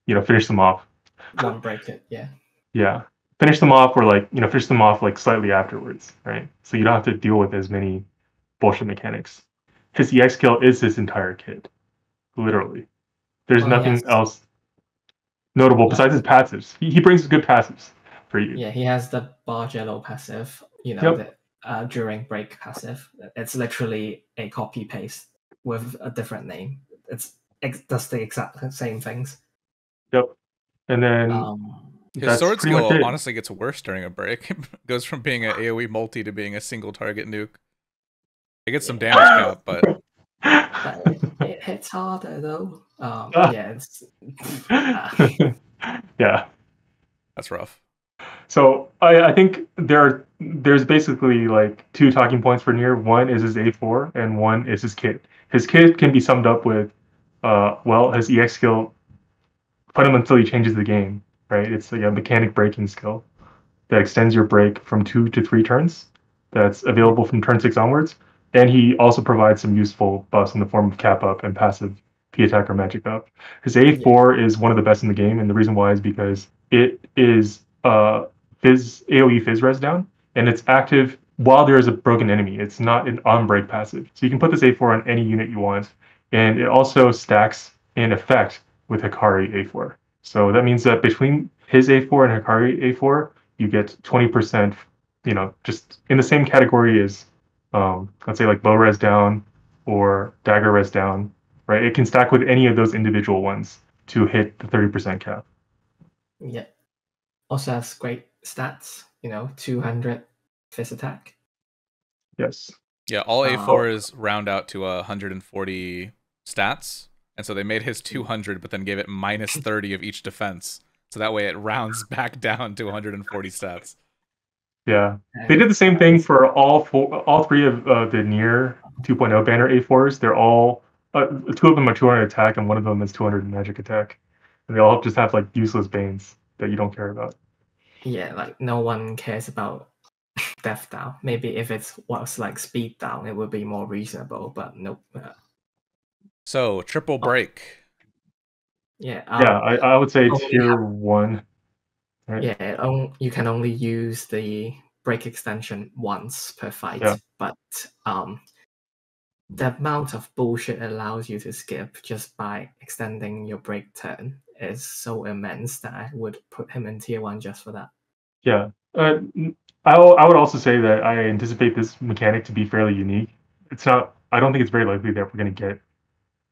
Speaker 2: finish them off.
Speaker 3: One break it, yeah.
Speaker 2: Yeah, finish them off, or like finish them off like slightly afterwards, right? So you don't have to deal with as many bullshit mechanics. His EX skill is his entire kit, literally. There's nothing else notable besides his passives. He brings good passives for you.
Speaker 3: Yeah, he has the Bargello passive, the during break passive. It's literally a copy paste with a different name. Does the exact same things.
Speaker 2: Yep, and then.
Speaker 1: His sword skill honestly gets worse during a break. It goes from being an AoE multi to being a single target nuke. It gets some damage cap, but
Speaker 3: it hits harder though.
Speaker 2: Yeah,
Speaker 1: that's rough.
Speaker 2: So I think there's basically like 2 talking points for NieR. One is his A4, and one is his kit. His kit can be summed up with, his EX skill fundamentally changes the game. Right, it's like a mechanic breaking skill that extends your break from 2 to 3 turns. That's available from turn 6 onwards, and he also provides some useful buffs in the form of cap up and passive P attack or magic up. His A4 is one of the best in the game, and the reason why is because it is AoE Fizz res down, and it's active while there is a broken enemy. It's not an on break passive, so you can put this A4 on any unit you want, and it also stacks in effect with Hikari A4. So that means that between his A4 and Hikari A4, you get 20%, just in the same category as let's say like bow res down or dagger res down, right? It can stack with any of those individual ones to hit the 30% cap.
Speaker 3: Yeah. Also has great stats, 200 fist attack.
Speaker 2: Yes.
Speaker 1: Yeah, all A4s round out to 140 stats, and so they made his 200, but then gave it minus 30 of each defense, so that way it rounds back down to 140 stats.
Speaker 2: Yeah, they did the same thing for all three of the NieR 2.0 banner A4s. They're all two of them are 200 attack, and one of them is 200 magic attack, and they all just have like useless banes that you don't care about.
Speaker 3: Yeah, like no one cares about death down. Maybe if it was like speed down, it would be more reasonable, but nope.
Speaker 1: So triple break.
Speaker 3: Yeah.
Speaker 2: Yeah, I would say tier 1. Right?
Speaker 3: Yeah, you can only use the break extension once per fight,
Speaker 2: Yeah.
Speaker 3: but the amount of bullshit it allows you to skip just by extending your break turn is so immense that I would put him in tier 1 just for that.
Speaker 2: Yeah. I would also say that I anticipate this mechanic to be fairly unique. It's not. I don't think it's very likely that we're going to get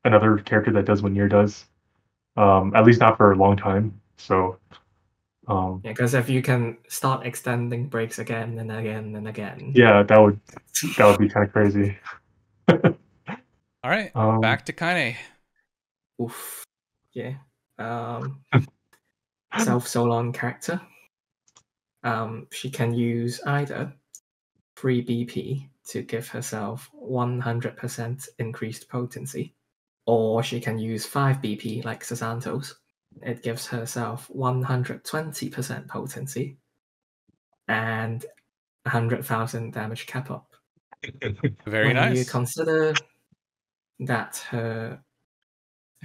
Speaker 2: another character that does what NieR does. At least not for a long time. So.
Speaker 3: Yeah, because if you can start extending breaks again and again and again.
Speaker 2: Yeah, that would be kind of crazy.
Speaker 1: All right, back to Kaine.
Speaker 3: Oof. Yeah. Self-Solon character. She can use either 3 BP to give herself 100% increased potency, or she can use 5 BP like Sasantos. It gives herself 120% potency and 100,000 damage cap up.
Speaker 1: Very
Speaker 3: when
Speaker 1: nice.
Speaker 3: you consider that her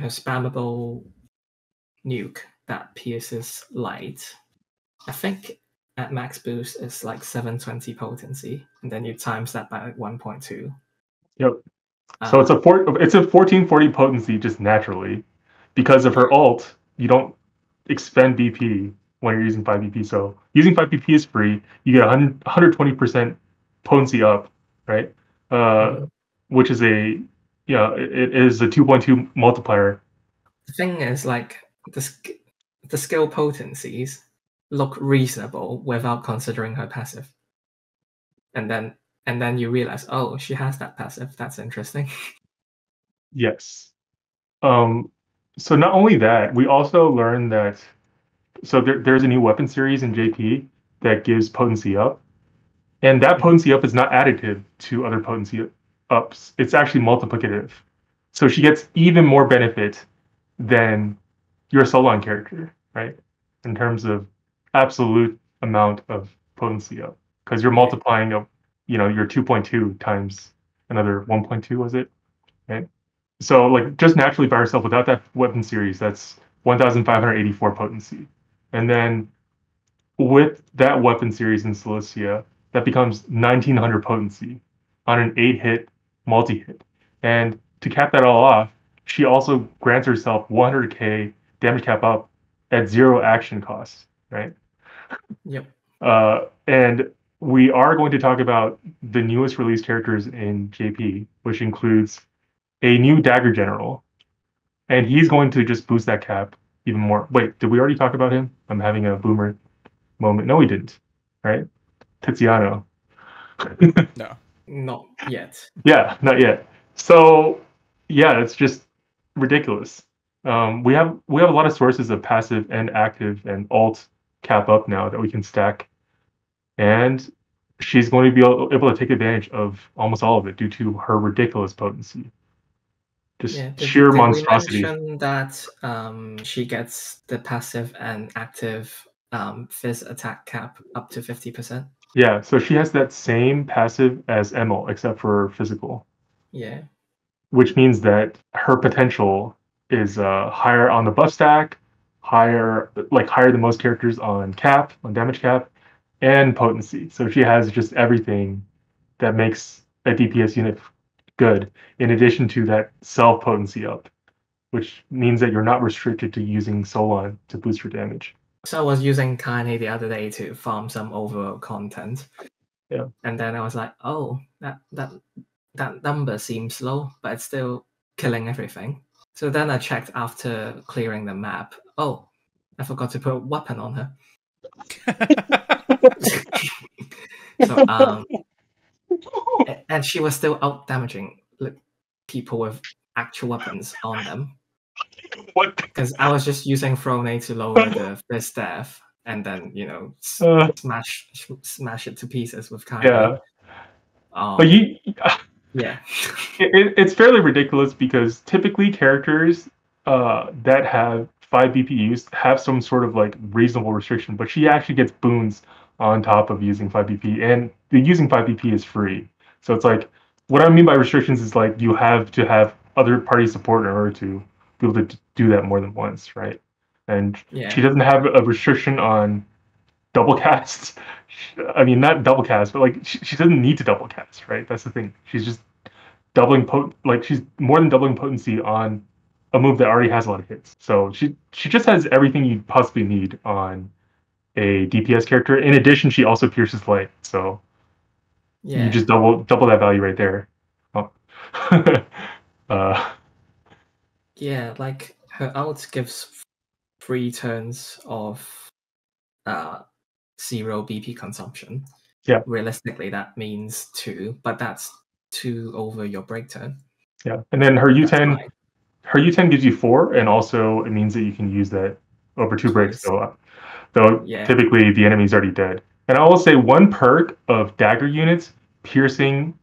Speaker 3: spammable nuke that pierces light, I think at max boost it's like 720 potency, and then you times that by 1.2.
Speaker 2: Yep. So it's a 1440 potency just naturally. Because of her ult, you don't expend BP when you're using 5 BP. So using 5 BP is free. You get 120% potency up, right? Which is it is a 2.2 multiplier.
Speaker 3: The thing is, like, the skill potencies look reasonable without considering her passive. And then you realize, oh, she has that passive. That's interesting.
Speaker 2: Yes. So not only that, we also learned that there's a new weapon series in JP that gives potency up. And that potency up is not additive to other potency ups. It's actually multiplicative. So she gets even more benefit than your Solon character, right? In terms of absolute amount of potency up. Because you're multiplying up, your 2.2 times another 1.2, was it? Right? So like just naturally by herself without that weapon series, that's 1,584 potency. And then with that weapon series in Cilicia, that becomes 1,900 potency on an 8-hit multi-hit. And to cap that all off, she also grants herself 100k damage cap up at 0 action cost, right?
Speaker 3: Yep.
Speaker 2: And we are going to talk about the newest released characters in JP, which includes a new Dagger General. And he's going to just boost that cap even more. Wait, did we already talk about him? I'm having a boomer moment. No, we didn't. Right? Tiziano.
Speaker 1: No.
Speaker 3: Not yet.
Speaker 2: Yeah, not yet. So, yeah, it's just ridiculous. We have a lot of sources of passive and active and alt cap up now that we can stack, and she's going to be able to take advantage of almost all of it due to her ridiculous potency. Just sheer monstrosity.
Speaker 3: Did we mention that she gets the passive and active fizz attack cap up to 50%?
Speaker 2: Yeah, so she has that same passive as Emil, except for physical.
Speaker 3: Yeah.
Speaker 2: Which means that her potential is higher on the buff stack, higher than most characters on damage cap, and potency. So she has just everything that makes a DPS unit good, in addition to that self potency up, which means that you're not restricted to using Solon to boost your damage.
Speaker 3: So I was using Kaine the other day to farm some overworld content,
Speaker 2: Yeah.
Speaker 3: And then I was like, oh, that number seems low, but it's still killing everything. So then I checked after clearing the map. Oh, I forgot to put a weapon on her. So and she was still out damaging people with actual weapons on them.
Speaker 2: What?
Speaker 3: Because I was just using Throne to lower the fist staff and then smash it to pieces with Kaine.
Speaker 2: Yeah. But
Speaker 3: yeah.
Speaker 2: It's fairly ridiculous because typically characters that have 5 BPUs have some sort of like reasonable restriction, but she actually gets boons on top of using 5 BP, and the using 5 BP is free. So it's like, what I mean by restrictions is like you have to have other party support in order to be able to do that more than once, right? And she doesn't have a restriction on double cast. I mean, not double cast, but like she doesn't need to double cast, right? That's the thing. She's just doubling she's more than doubling potency on a move that already has a lot of hits. So she just has everything you possibly need on a DPS character. In addition, she also pierces light, so you just double that value right there. Oh.
Speaker 3: Yeah, like her ult gives 3 turns of 0 BP consumption.
Speaker 2: Yeah.
Speaker 3: Realistically, that means 2, but that's 2 over your break turn.
Speaker 2: Yeah, and then her U10 gives you 4, and also it means that you can use that over 2 breaks. Though typically the enemy's already dead. And I will say one perk of dagger units piercing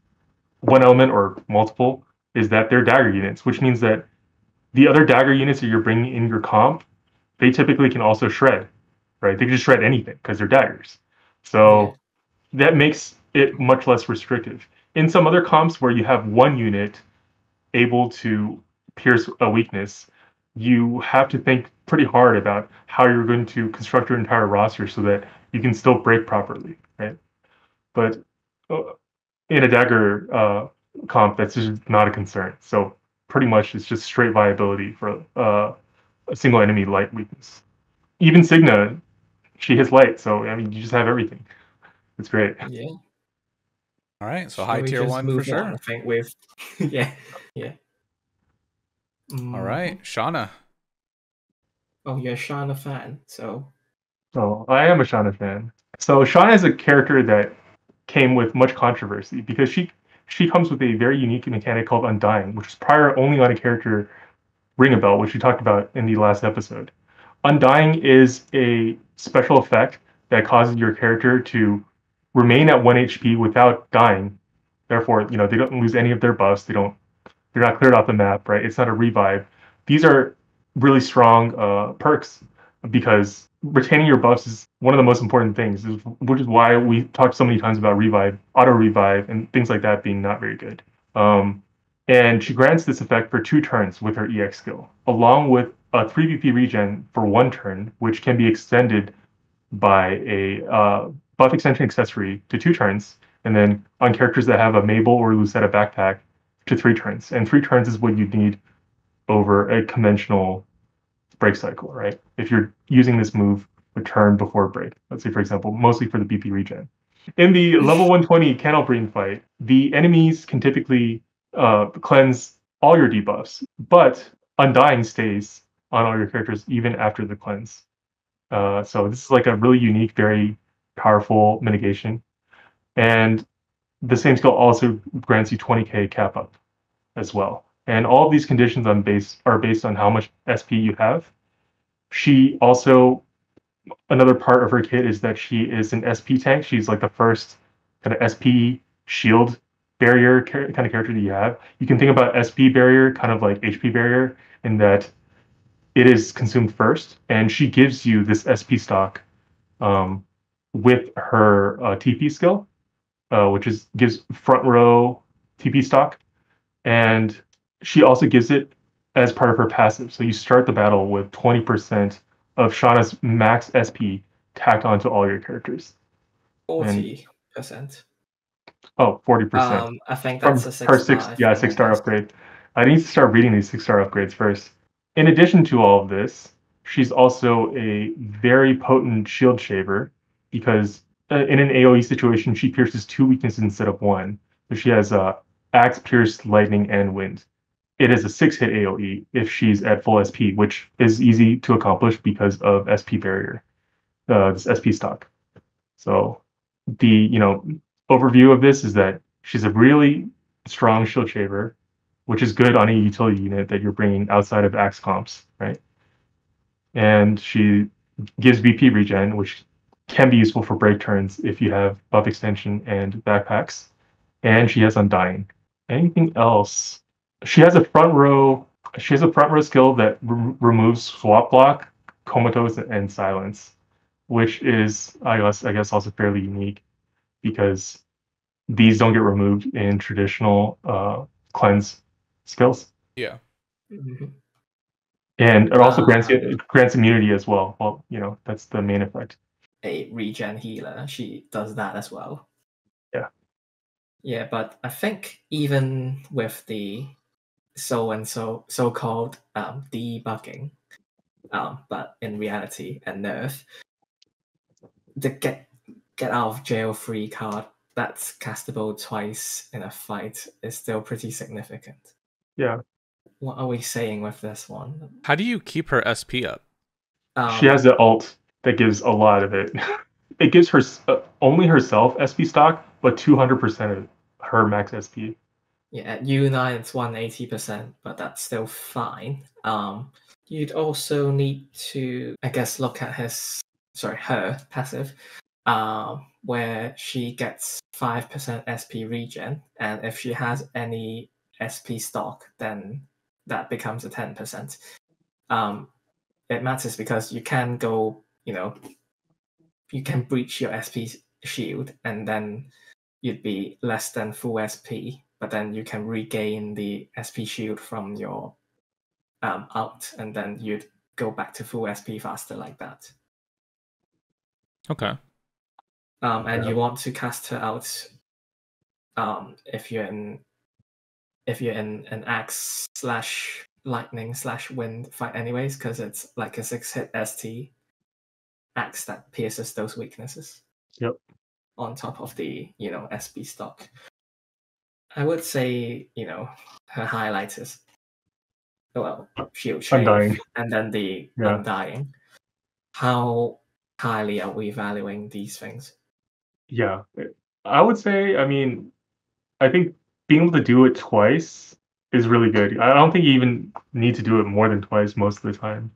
Speaker 2: one element or multiple is that they're dagger units, which means that the other dagger units that you're bringing in your comp, they typically can also shred, right? They can just shred anything because they're daggers. So that makes it much less restrictive. In some other comps where you have one unit able to pierce a weakness, you have to think pretty hard about how you're going to construct your entire roster so that you can still break properly, right? But in a dagger comp, that's just not a concern. So pretty much it's just straight viability for a single enemy light weakness. Even Signa, she hits light, so I mean you just have everything. It's great.
Speaker 3: Yeah.
Speaker 1: All right, so high tier 1 for sure.
Speaker 3: I think with yeah.
Speaker 1: All right, Shana.
Speaker 3: Oh, you're a Shana fan, so.
Speaker 2: Oh, I am a Shana fan. So Shana is a character that came with much controversy because she comes with a very unique mechanic called Undying, which was prior only on a character Ring a Bell, which we talked about in the last episode. Undying is a special effect that causes your character to remain at 1 HP without dying. Therefore, they don't lose any of their buffs. They're not cleared off the map, right? It's not a revive. These are really strong perks because retaining your buffs is one of the most important things, which is why we talked so many times about revive, auto revive, and things like that being not very good. And she grants this effect for 2 turns with her EX skill, along with a 3 BP regen for 1 turn, which can be extended by a buff extension accessory to 2 turns, and then on characters that have a Mabel or Lucetta backpack to 3 turns. And 3 turns is what you need over a conventional break cycle, right? If you're using this move a turn before break, let's say, for example, mostly for the BP regen. In the level 120 Candlebreen fight, the enemies can typically cleanse all your debuffs, but Undying stays on all your characters even after the cleanse. So this is like a really unique, very powerful mitigation. And the same skill also grants you 20k cap up as well. And all of these conditions are based on how much SP you have. She also, another part of her kit is that she is an SP tank. She's like the first kind of SP shield barrier kind of character that you have. You can think about SP barrier kind of like HP barrier in that it is consumed first, and she gives you this SP stock with her TP skill, which gives front row TP stock, and she also gives it as part of her passive. So you start the battle with 20% of Shana's max SP tacked onto all your characters.
Speaker 3: 40%.
Speaker 2: Oh, 40%.
Speaker 3: I think that's a
Speaker 2: 6-star upgrade. I need to start reading these 6-star upgrades first. In addition to all of this, she's also a very potent shield shaver because in an AoE situation, she pierces 2 weaknesses instead of 1. So she has Axe, Pierce, Lightning, and Wind. It is a 6-hit AoE if she's at full SP, which is easy to accomplish because of SP barrier, this SP stock. So the overview of this is that she's a really strong shield shaver, which is good on a utility unit that you're bringing outside of Axe comps, right? And she gives BP regen, which can be useful for break turns if you have buff extension and backpacks. And she has Undying. Anything else? She has a front row. She has a front row skill that removes swap block, comatose, and silence, which is I guess also fairly unique because these don't get removed in traditional cleanse skills.
Speaker 1: Yeah.
Speaker 3: Mm-hmm.
Speaker 2: And it also grants immunity as well. Well, that's the main effect.
Speaker 3: A regen healer, she does that as well.
Speaker 2: Yeah.
Speaker 3: Yeah, but I think even with the so-called debugging, but in reality and nerf, the get out of jail free card that's castable twice in a fight is still pretty significant.
Speaker 2: Yeah.
Speaker 3: What are we saying with this one?
Speaker 1: How do you keep her SP up?
Speaker 2: She has the ult that gives a lot of it. It gives her only herself SP stock, but 200% of her max SP.
Speaker 3: Yeah, at U9 it's 180%, but that's still fine. You'd also need to, I guess, look at her passive, where she gets 5% SP regen, and if she has any SP stock, then that becomes a 10%. It matters because you can go, you can breach your SP shield, and then you'd be less than full SP, but then you can regain the SP shield from your out, and then you'd go back to full SP faster like that.
Speaker 1: Okay.
Speaker 3: And you want to cast her out if you're in an Axe / Lightning / Wind fight anyways, because it's like a 6-hit ST Axe that pierces those weaknesses.
Speaker 2: Yep.
Speaker 3: On top of the SP stock. I would say her highlight is shield shave,
Speaker 2: Undying.
Speaker 3: and then the Undying. How highly are we valuing these things?
Speaker 2: Yeah, I would say, I think being able to do it twice is really good. I don't think you even need to do it more than twice most of the time,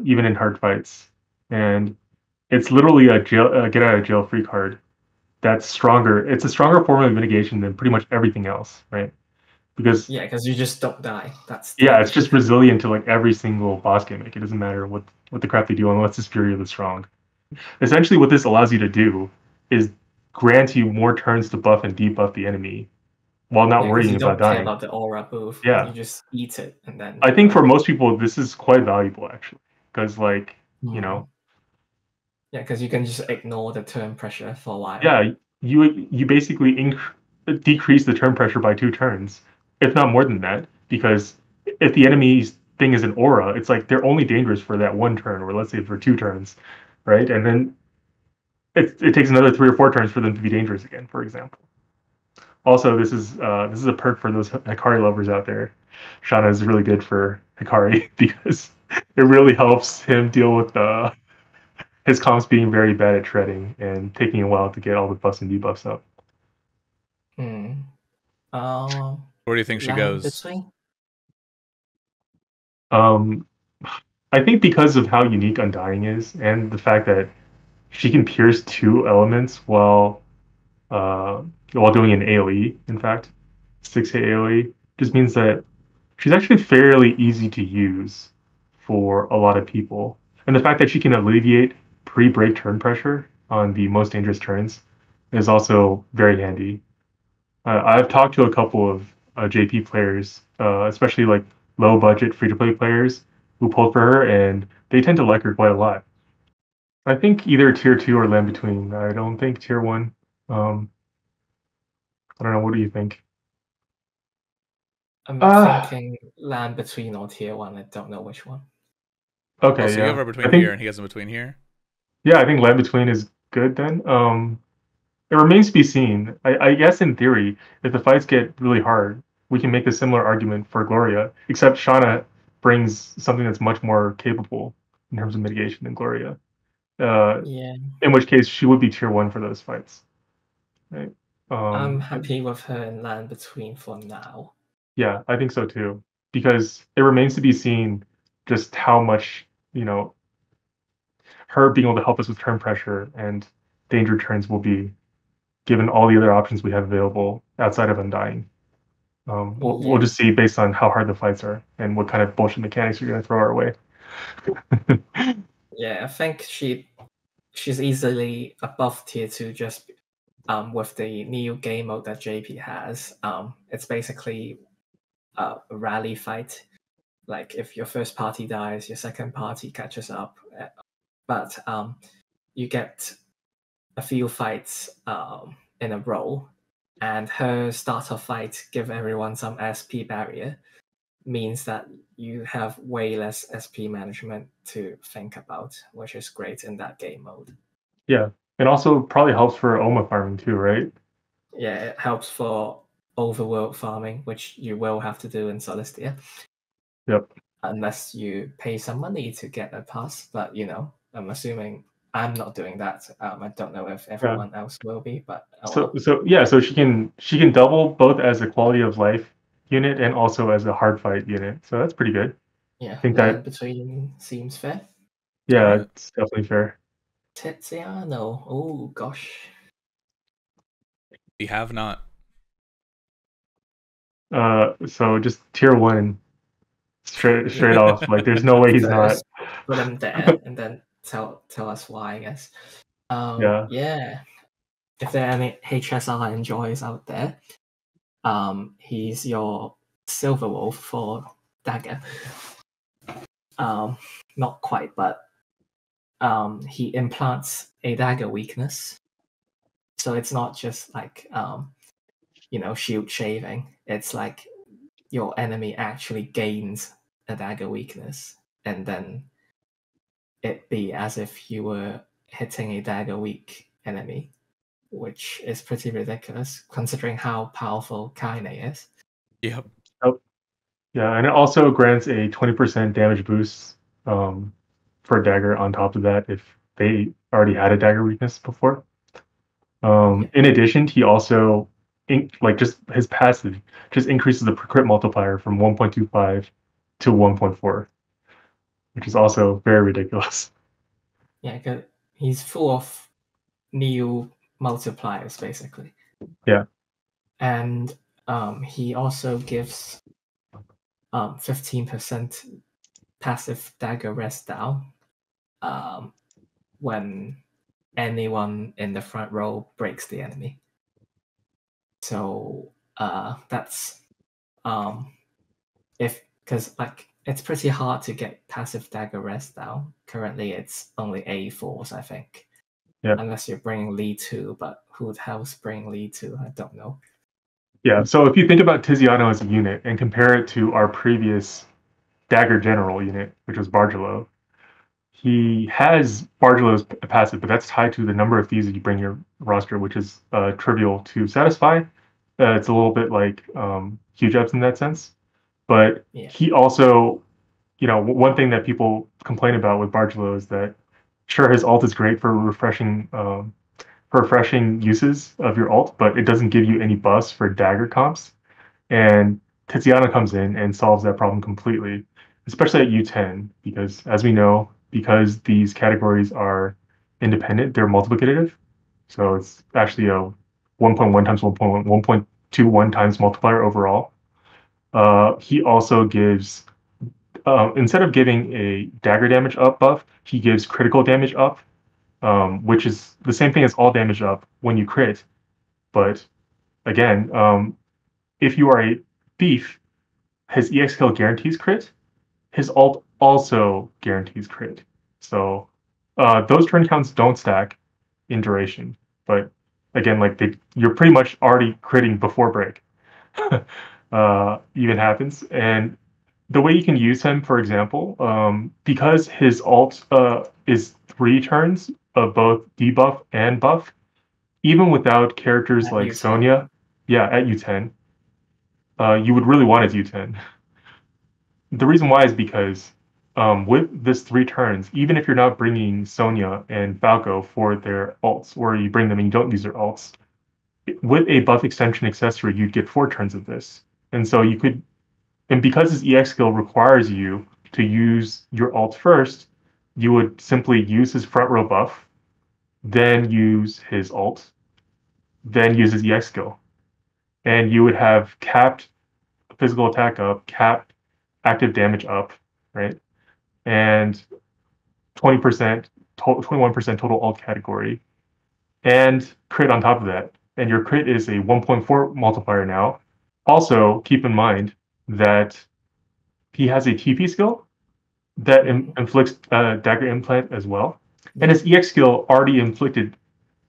Speaker 2: even in hard fights. And it's literally a get out of jail free card that's stronger. It's a stronger form of mitigation than pretty much everything else, right? Because
Speaker 3: you just don't die.
Speaker 2: it's just resilient to like every single boss gimmick. It doesn't matter what the crap they do unless it's really strong. Essentially, what this allows you to do is grant you more turns to buff and debuff the enemy while not worrying about dying.
Speaker 3: You don't care about the aura buff.
Speaker 2: Yeah.
Speaker 3: You just eat it and then.
Speaker 2: I think for most people, this is quite valuable actually, because
Speaker 3: Yeah, because you can just ignore the turn pressure for a while.
Speaker 2: Yeah, you basically decrease the turn pressure by 2 turns, if not more than that, because if the enemy's thing is an aura, it's like they're only dangerous for that 1 turn, or let's say for 2 turns, right? And then it takes another 3 or 4 turns for them to be dangerous again, for example. Also, this is a perk for those Hikari lovers out there. Shana is really good for Hikari because it really helps him deal with his comps being very bad at treading and taking a while to get all the buffs and debuffs up.
Speaker 1: Where do you think she goes?
Speaker 2: I think because of how unique Undying is, and the fact that she can pierce 2 elements while doing an AoE. In fact, 6-hit AoE just means that she's actually fairly easy to use for a lot of people. And the fact that she can alleviate pre-break turn pressure on the most dangerous turns is also very handy. I've talked to a couple of JP players, especially like low budget free to play players who pulled for her, and they tend to like her quite a lot. I think either tier 2 or land between. I don't think tier 1. I don't know. What do you think?
Speaker 3: I'm thinking land between or tier 1. I don't know which one.
Speaker 2: Okay,
Speaker 1: so you have her between here, and he has him between here.
Speaker 2: Yeah, I think land between is good then. It remains to be seen. I guess in theory, if the fights get really hard, we can make a similar argument for Gloria, except Shana brings something that's much more capable in terms of mitigation than Gloria.
Speaker 3: Yeah,
Speaker 2: In which case, she would be tier 1 for those fights. Right?
Speaker 3: I'm happy with her in Land Between for now.
Speaker 2: Yeah, I think so too. Because it remains to be seen just how much, her being able to help us with turn pressure and danger turns will be, given all the other options we have available outside of Undying. We'll
Speaker 3: Yeah.
Speaker 2: just see based on how hard the fights are and what kind of bullshit mechanics you're going to throw our way.
Speaker 3: Yeah, I think she's easily above tier 2 just with the new game mode that JP has. It's basically a rally fight. Like if your first party dies, your second party catches up. But you get a few fights in a row, and her starter fight give everyone some SP barrier, means that you have way less SP management to think about, which is great in that game mode.
Speaker 2: Yeah, and also probably helps for Oma farming too, right?
Speaker 3: Yeah, it helps for overworld farming, which you will have to do in Solistia.
Speaker 2: Yep.
Speaker 3: Unless you pay some money to get a pass, but I'm assuming I'm not doing that. I don't know if everyone else will be, but
Speaker 2: So she can double both as a quality of life unit and also as a hard fight unit. So that's pretty good.
Speaker 3: Yeah,
Speaker 2: I think
Speaker 3: Land
Speaker 2: that
Speaker 3: Between seems fair.
Speaker 2: yeah, it's definitely fair.
Speaker 3: Tiziano, oh gosh.
Speaker 1: We have not.
Speaker 2: So just tier 1 straight off. Like there's no way he's not.
Speaker 3: First, put him there, and then tell us why. I guess. Yeah. If there are any HSR enjoys out there, he's your Silver Wolf for Dagger. Not quite, but he implants a dagger weakness. So it's not just like shield shaving. It's like your enemy actually gains a dagger weakness, and then it be as if you were hitting a dagger weak enemy, which is pretty ridiculous considering how powerful Kaine is.
Speaker 1: Yep.
Speaker 2: Oh, yeah, and it also grants a 20% damage boost for dagger on top of that if they already had a dagger weakness before. In addition, he also just his passive just increases the crit multiplier from 1.25 to 1.4, which is also very ridiculous.
Speaker 3: Yeah, because he's full of new multipliers basically.
Speaker 2: Yeah.
Speaker 3: And he also gives 15% passive dagger rest down when anyone in the front row breaks the enemy. So that's because it's pretty hard to get passive dagger rest down. Currently, it's only A4s, I think.
Speaker 2: Yeah.
Speaker 3: Unless you're bringing Lee 2, but who the hell's bringing Lee 2? I don't know.
Speaker 2: Yeah, so if you think about Tiziano as a unit and compare it to our previous Dagger General unit, which was Bargelo, he has Bargelo's passive, but that's tied to the number of thieves that you bring your roster, which is trivial to satisfy. It's a little bit like Huge Ups in that sense. But he also, one thing that people complain about with Bargelo is that, sure, his ult is great for refreshing uses of your ult, but it doesn't give you any buffs for dagger comps. And Tiziano comes in and solves that problem completely, especially at U10, because as we know, because these categories are independent, they're multiplicative. So it's actually a 1.1 times 1.21 times multiplier overall. He also gives, instead of giving a dagger damage up buff, he gives critical damage up, which is the same thing as all damage up when you crit. But again, if you are a thief, his EX kill guarantees crit. His ult also guarantees crit. So those turn counts don't stack in duration. But again, you're pretty much already critting before break. Even happens. And the way you can use him, for example, because his ult is 3 turns of both debuff and buff, even without characters
Speaker 3: At
Speaker 2: like
Speaker 3: U10.
Speaker 2: Sonya. Yeah, at U10, you would really want his U10. The reason why is because with this 3 turns, even if you're not bringing Sonya and Falco for their ults, or you bring them and you don't use their ults, with a buff extension accessory, you'd get 4 turns of this. And so you could, and because his EX skill requires you to use your ult first, you would simply use his front row buff, then use his ult, then use his EX skill. And you would have capped physical attack up, capped active damage up, right? And 20%, 21% total ult category, and crit on top of that. And your crit is a 1.4 multiplier now. Also, keep in mind that he has a TP skill that inflicts dagger implant as well. And his EX skill already inflicted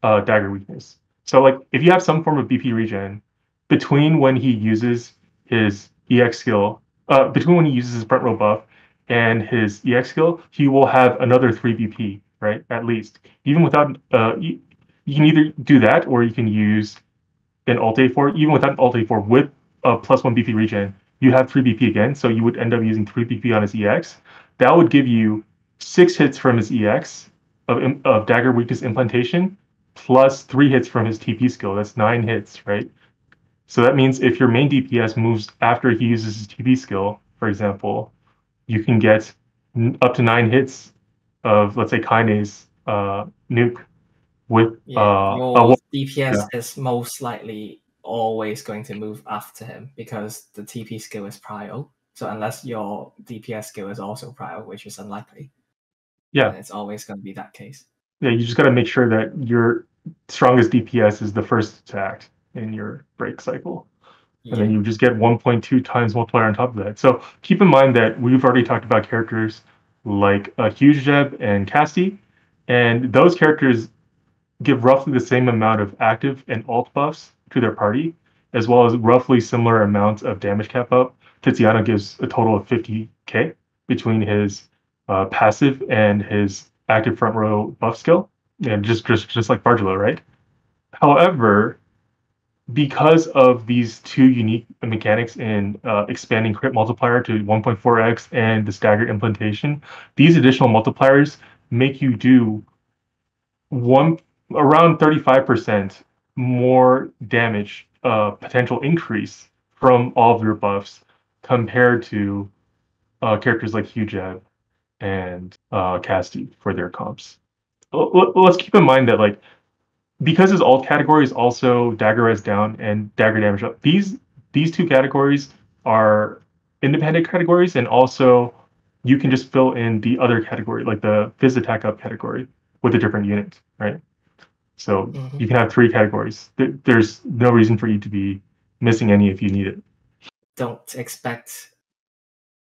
Speaker 2: dagger weakness. So like if you have some form of BP regen, between when he uses his EX skill, between when he uses his front row buff and his EX skill, he will have another 3 BP, right? At least. Even without, you can either do that or you can use an Alt A4. Even without an Alt A4 with a +1 BP regen, you have 3 BP again. So you would end up using 3 BP on his EX. That would give you 6 hits from his EX of dagger weakness implantation, plus 3 hits from his TP skill. That's 9 hits, right? So that means if your main DPS moves after he uses his TP skill, for example, you can get up to 9 hits of, let's say, Kaine's nuke with
Speaker 3: your DPS is most likely always going to move after him because the TP skill is prio. So unless your DPS skill is also prio, which is unlikely, then it's always going to be that case.
Speaker 2: Yeah, you just got to make sure that your strongest DPS is the first to act in your break cycle. And then you just get 1.2 times multiplier on top of that. So keep in mind that we've already talked about characters like Huge Jeb and Casti, and those characters give roughly the same amount of active and alt buffs to their party, as well as roughly similar amounts of damage cap up. Tiziano gives a total of 50k between his passive and his active front row buff skill, and just like Bargelo, right? However, because of these 2 unique mechanics in expanding crit multiplier to 1.4x and the staggered implantation, these additional multipliers make you do around 35% more damage potential increase from all of your buffs compared to characters like Huge Jeb and Casti for their comps. Let's keep in mind that like because his alt category is also dagger res down and dagger damage up, these 2 categories are independent categories, and also you can just fill in the other category, like the phys attack up category, with a different unit, right? So you can have 3 categories. There's no reason for you to be missing any if you need it.
Speaker 3: Don't expect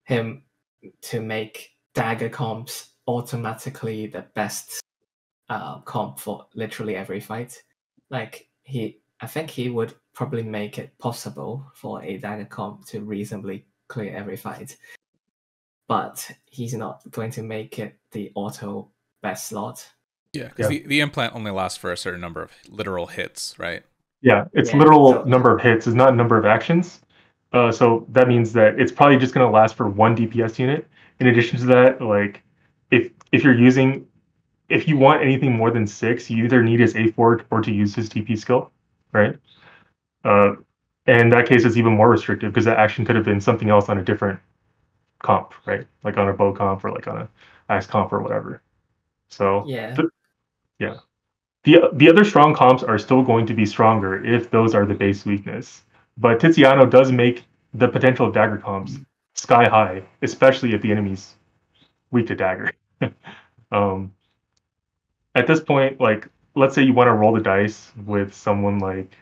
Speaker 3: him to make dagger comps automatically the best comp for literally every fight. Like I think he would probably make it possible for a dagger comp to reasonably clear every fight, but he's not going to make it the auto best slot.
Speaker 1: Yeah, because the implant only lasts for a certain number of literal hits, right?
Speaker 2: Yeah, it's literal number of hits, is not number of actions. So that means that it's probably just going to last for 1 DPS unit. In addition to that, like if you're using, if you want anything more than 6, you either need his A4 or to use his TP skill, right? And in that case, it's even more restrictive because that action could have been something else on a different comp, right? Like on a bow comp or like on a axe comp or whatever. So the other strong comps are still going to be stronger if those are the base weakness. But Tiziano does make the potential dagger comps sky high, especially if the enemy's weak to dagger. At this point, like, let's say you want to roll the dice with someone like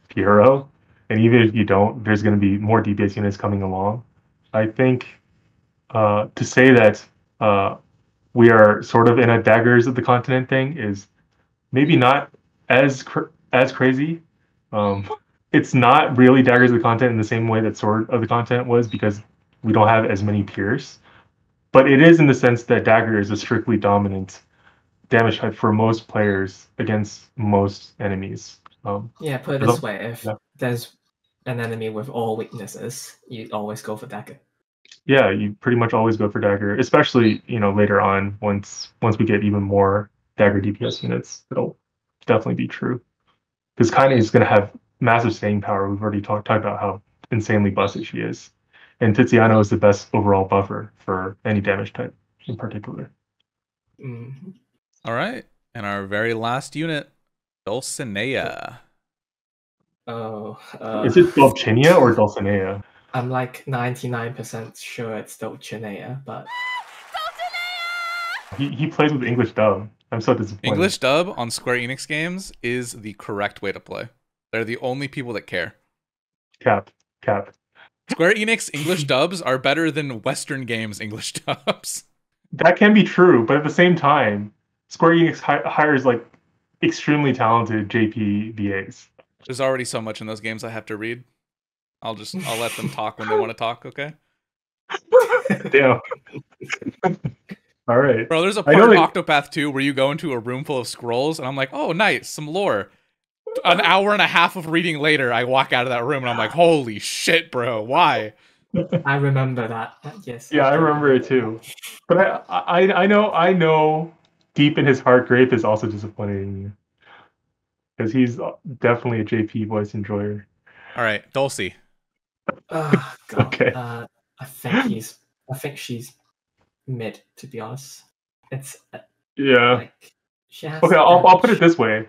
Speaker 2: Pirro, and even if you don't, there's going to be more DPS units coming along. I think to say that we are sort of in a daggers of the continent thing is maybe not as crazy. It's not really daggers of the continent in the same way that Sword of the Continent was, because we don't have as many peers. But it is in the sense that dagger is a strictly dominant damage type for most players against most enemies.
Speaker 3: Yeah, put it this way: if there's an enemy with all weaknesses, you always go for dagger.
Speaker 2: Yeah, you pretty much always go for dagger, especially later on once we get even more dagger DPS units. It'll definitely be true because Kaine is going to have massive staying power. We've already talked about how insanely busted she is, and Tiziano is the best overall buffer for any damage type in particular.
Speaker 3: Mm-hmm.
Speaker 1: All right, and our very last unit, Dolcinaea.
Speaker 3: Oh,
Speaker 2: is it Dolcinaea or Dolcinaea?
Speaker 3: I'm like 99% sure it's Dolcinaea, but
Speaker 2: he plays with English dub. I'm so disappointed.
Speaker 1: English dub on Square Enix games is the correct way to play. They're the only people that care.
Speaker 2: Cap.
Speaker 1: Square Enix English dubs are better than Western games English dubs.
Speaker 2: That can be true, but at the same time, Square Enix hires like extremely talented JP VAs.
Speaker 1: There's already so much in those games I have to read. I'll let them talk when they want to talk, okay?
Speaker 2: Damn. All right.
Speaker 1: Bro, there's a part of Octopath 2 where you go into a room full of scrolls, and I'm like, oh, nice, some lore. An hour and a half of reading later, I walk out of that room, and I'm like, holy shit, bro, why?
Speaker 3: I remember that. Yes.
Speaker 2: Yeah, I remember it too. But I know deep in his heart, Grape is also disappointed in you. Because he's definitely a JP voice enjoyer.
Speaker 1: All right, Dulcie.
Speaker 3: Oh, God.
Speaker 2: Okay.
Speaker 3: I think she's mid, to be honest. It's
Speaker 2: yeah.
Speaker 3: Like, she has
Speaker 2: okay, I'll put it this way.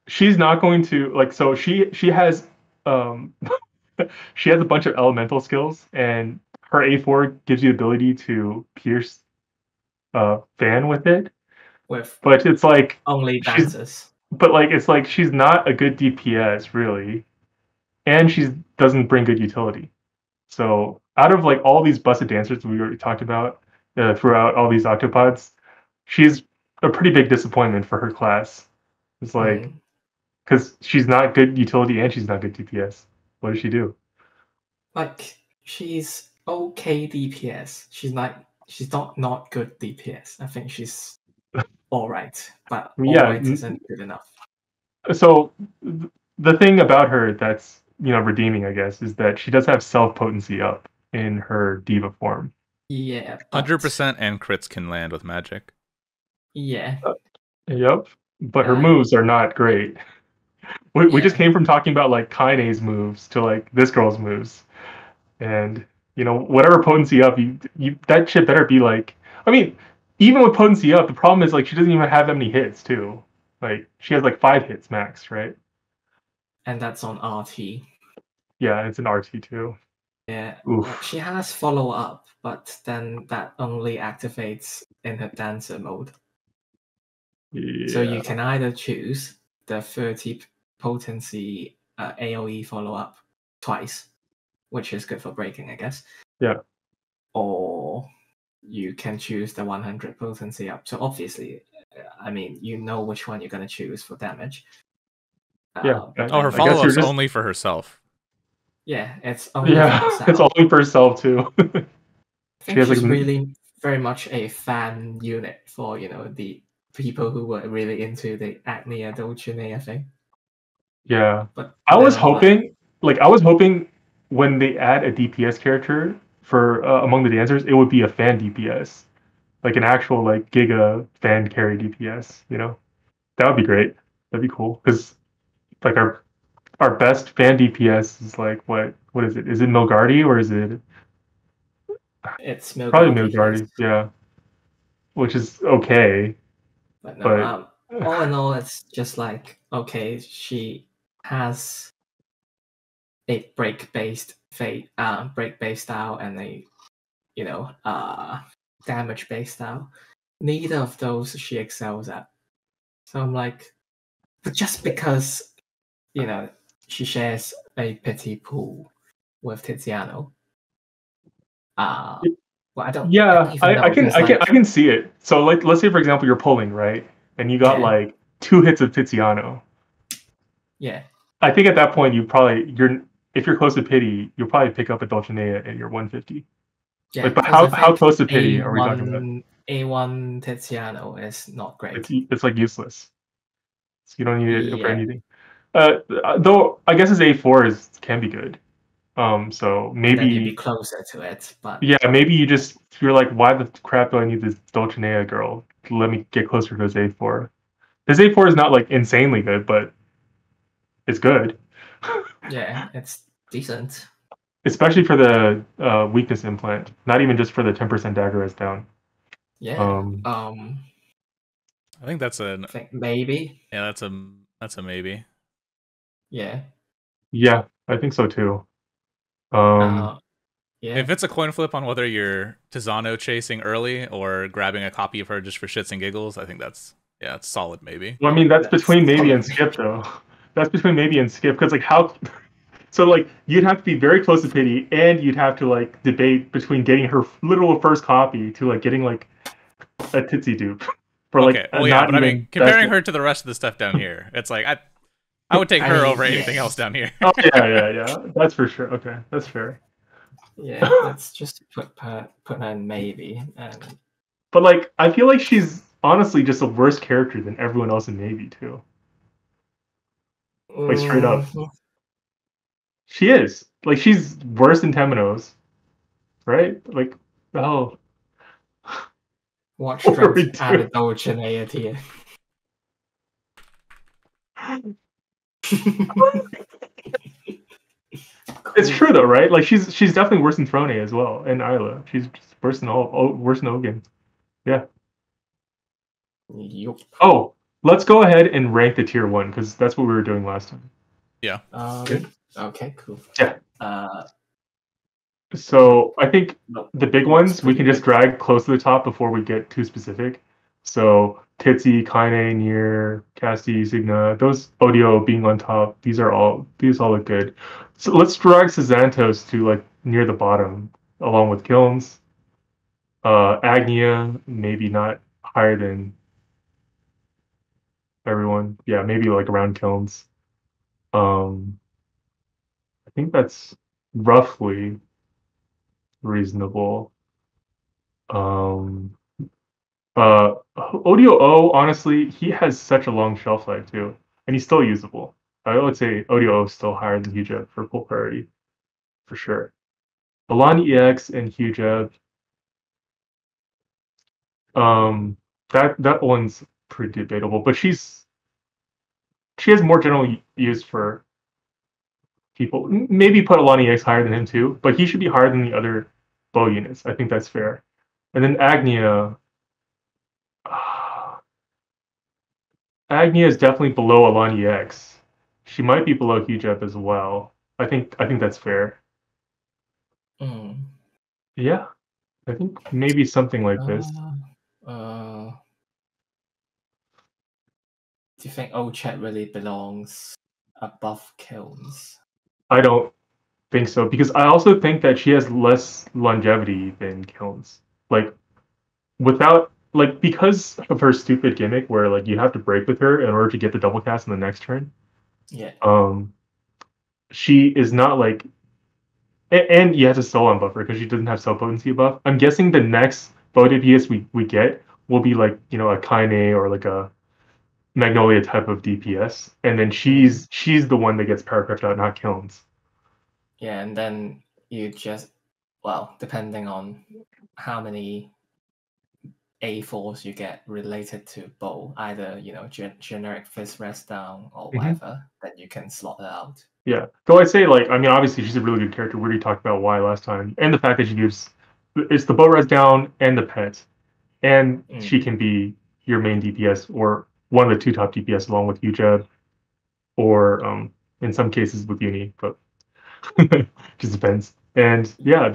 Speaker 2: She's not going to so she has she has a bunch of elemental skills, and her A4 gives you the ability to pierce fan with it. But it's like
Speaker 3: only dances.
Speaker 2: But it's like she's not a good DPS really, and she doesn't bring good utility. So out of like all these busted dancers we already talked about throughout all these octopods, she's a pretty big disappointment for her class. It's like because she's not good utility and she's not good DPS. What does she do?
Speaker 3: Like she's okay DPS. She's not good DPS. I think she's all right, but alright isn't good enough.
Speaker 2: So the thing about her that's redeeming, I guess, is that she does have self potency up in her diva form.
Speaker 3: Yeah,
Speaker 1: 100% and crits can land with magic.
Speaker 3: Yeah.
Speaker 2: Yep, but her moves are not great. We just came from talking about like Kaine's moves to like this girl's moves, and whatever potency up, you that shit better be like. I mean, even with potency up, the problem is like she doesn't even have that many hits too. Like she has like 5 hits max, right?
Speaker 3: And that's on RT.
Speaker 2: Yeah, it's an RT too.
Speaker 3: Yeah, she has follow up, but then that only activates in her dancer mode.
Speaker 2: Yeah.
Speaker 3: So you can either choose the 30 potency AoE follow up twice, which is good for breaking, I guess.
Speaker 2: Yeah.
Speaker 3: Or you can choose the 100 potency up. So obviously, I mean, you know which one you're going to choose for damage.
Speaker 2: Yeah.
Speaker 1: Her follow up's only for herself.
Speaker 3: Yeah, it's only for herself.
Speaker 2: It's only for herself too.
Speaker 3: I think she's really very much a fan unit for the people who were really into the NieR Dolcinaea thing.
Speaker 2: Yeah, but I was hoping when they add a DPS character for among the dancers, it would be a fan DPS, like an actual like Giga fan carry DPS. That would be great. That'd be cool because like our best fan DPS is like what is it? Is it Milgardi or is it?
Speaker 3: It's Milgardi.
Speaker 2: Probably Milgardi, yeah. Which is okay.
Speaker 3: But no, all in all, it's just like okay, she has a break-based style and a damage-based style. Neither of those she excels at. So I'm like, but just because she shares a pity pool with Tiziano. Well, I don't.
Speaker 2: Yeah, I can see it. So like, let's say for example you're pulling, right, and you got like 2 hits of Tiziano.
Speaker 3: Yeah.
Speaker 2: I think at that point if you're close to pity, you'll probably pick up a Dolcinaea at your 150.
Speaker 3: Yeah,
Speaker 2: Like, but
Speaker 3: 'cause I
Speaker 2: how
Speaker 3: think
Speaker 2: close to pity are we talking about?
Speaker 3: A1 Tiziano is not great.
Speaker 2: It's like useless. So you don't need it for
Speaker 3: Yeah,
Speaker 2: anything. Though I guess his A4 can be good. So
Speaker 3: and then you'd be
Speaker 2: maybe
Speaker 3: closer to it. But
Speaker 2: yeah, maybe you're like, why the crap do I need this Dolcinaea girl? Let me get closer to his A4. His A4 is not like insanely good, but it's good.
Speaker 3: yeah, it's decent.
Speaker 2: Especially for the weakness implant, not even just for the 10% dagger as down.
Speaker 3: Yeah.
Speaker 1: I think that's
Speaker 3: I think maybe.
Speaker 1: yeah, that's a maybe.
Speaker 3: Yeah.
Speaker 2: Yeah, I think so too. Um,
Speaker 3: Yeah.
Speaker 1: If it's a coin flip on whether you're Tiziano chasing early or grabbing a copy of her just for shits and giggles, I think it's solid maybe.
Speaker 2: well, I mean, that's between maybe and
Speaker 3: solid.
Speaker 2: skip though. That's between maybe and skip because like how, so like you'd have to be very close to pity, and you'd have to like debate between getting her literal first copy to like getting like a Titsy dupe for like
Speaker 1: Okay, well yeah,
Speaker 2: not
Speaker 1: but I mean
Speaker 2: even
Speaker 1: comparing her to the rest of the stuff down here, it's like I would take her over
Speaker 3: yeah.
Speaker 1: anything else down here.
Speaker 2: Oh yeah, that's for sure. Okay, that's fair.
Speaker 3: Yeah, let's just put her in maybe. And
Speaker 2: But like, I feel like she's honestly just a worse character than everyone else in Navy too. Like straight up, she is. Like she's worse than Temenos, right? Like, oh,
Speaker 3: what
Speaker 2: what are we
Speaker 3: strength
Speaker 2: doing?
Speaker 3: added Dolcinaea tier?
Speaker 2: It's true though, right? Like she's definitely worse than Throne as well, and Isla. She's worse than worse than Ogan. Yeah.
Speaker 3: Yup.
Speaker 2: Oh, let's go ahead and rank the tier 1 because that's what we were doing last time.
Speaker 1: Yeah.
Speaker 3: Okay, cool.
Speaker 2: Yeah.
Speaker 3: Uh,
Speaker 2: So I think
Speaker 3: no,
Speaker 2: the big
Speaker 3: looks
Speaker 2: ones we
Speaker 3: pretty
Speaker 2: can just
Speaker 3: good.
Speaker 2: drag close to the top before we get too specific. So Titsy, Kaine, NieR, Casti, Signa, those Odio being on top, these all look good. So let's drag Xanthos to like near the bottom, along with Kilns. Agnia, maybe not higher than everyone. Yeah, maybe like around Kilns. Um, I think that's roughly reasonable. Um, Odio-O, honestly, he has such a long shelf life too, and he's still usable. I would say Odio-O is still higher than Hujeb for full priority, for sure. Alani EX and Hujeb, um, that one's pretty debatable, but she has more general use for people. Maybe put Alani EX higher than him too, but he should be higher than the other bow units. I think that's fair. And then Agnia, Agnia is definitely below Alani X. She might be below Hujeb as well. I think that's fair.
Speaker 3: Mm.
Speaker 2: Yeah, I think maybe something like this.
Speaker 3: Do you think Ochet really belongs above Kilns?
Speaker 2: I don't think so because I also think that she has less longevity than Kilns. Like without like because of her stupid gimmick where like you have to break with her in order to get the double cast in the next turn.
Speaker 3: Yeah.
Speaker 2: She is not like and you have to sell on buffer because she doesn't have cell potency buff. I'm guessing the next bow DPS we get will be like a Kaine or like a Magnolia type of DPS, and then she's the one that gets powercraft out, not Kilns.
Speaker 3: Yeah, and then you just depending on how many A4s you get related to bow, either generic fist rest down or whatever, then you can slot it out.
Speaker 2: Yeah, though I'd say like I mean obviously she's a really good character. We already talked about why last time, and the fact that she gives it's the bow res down and the pet, and she can be your main DPS or one of the two top DPS along with Ujeb, or in some cases with Uni, but just depends. And yeah,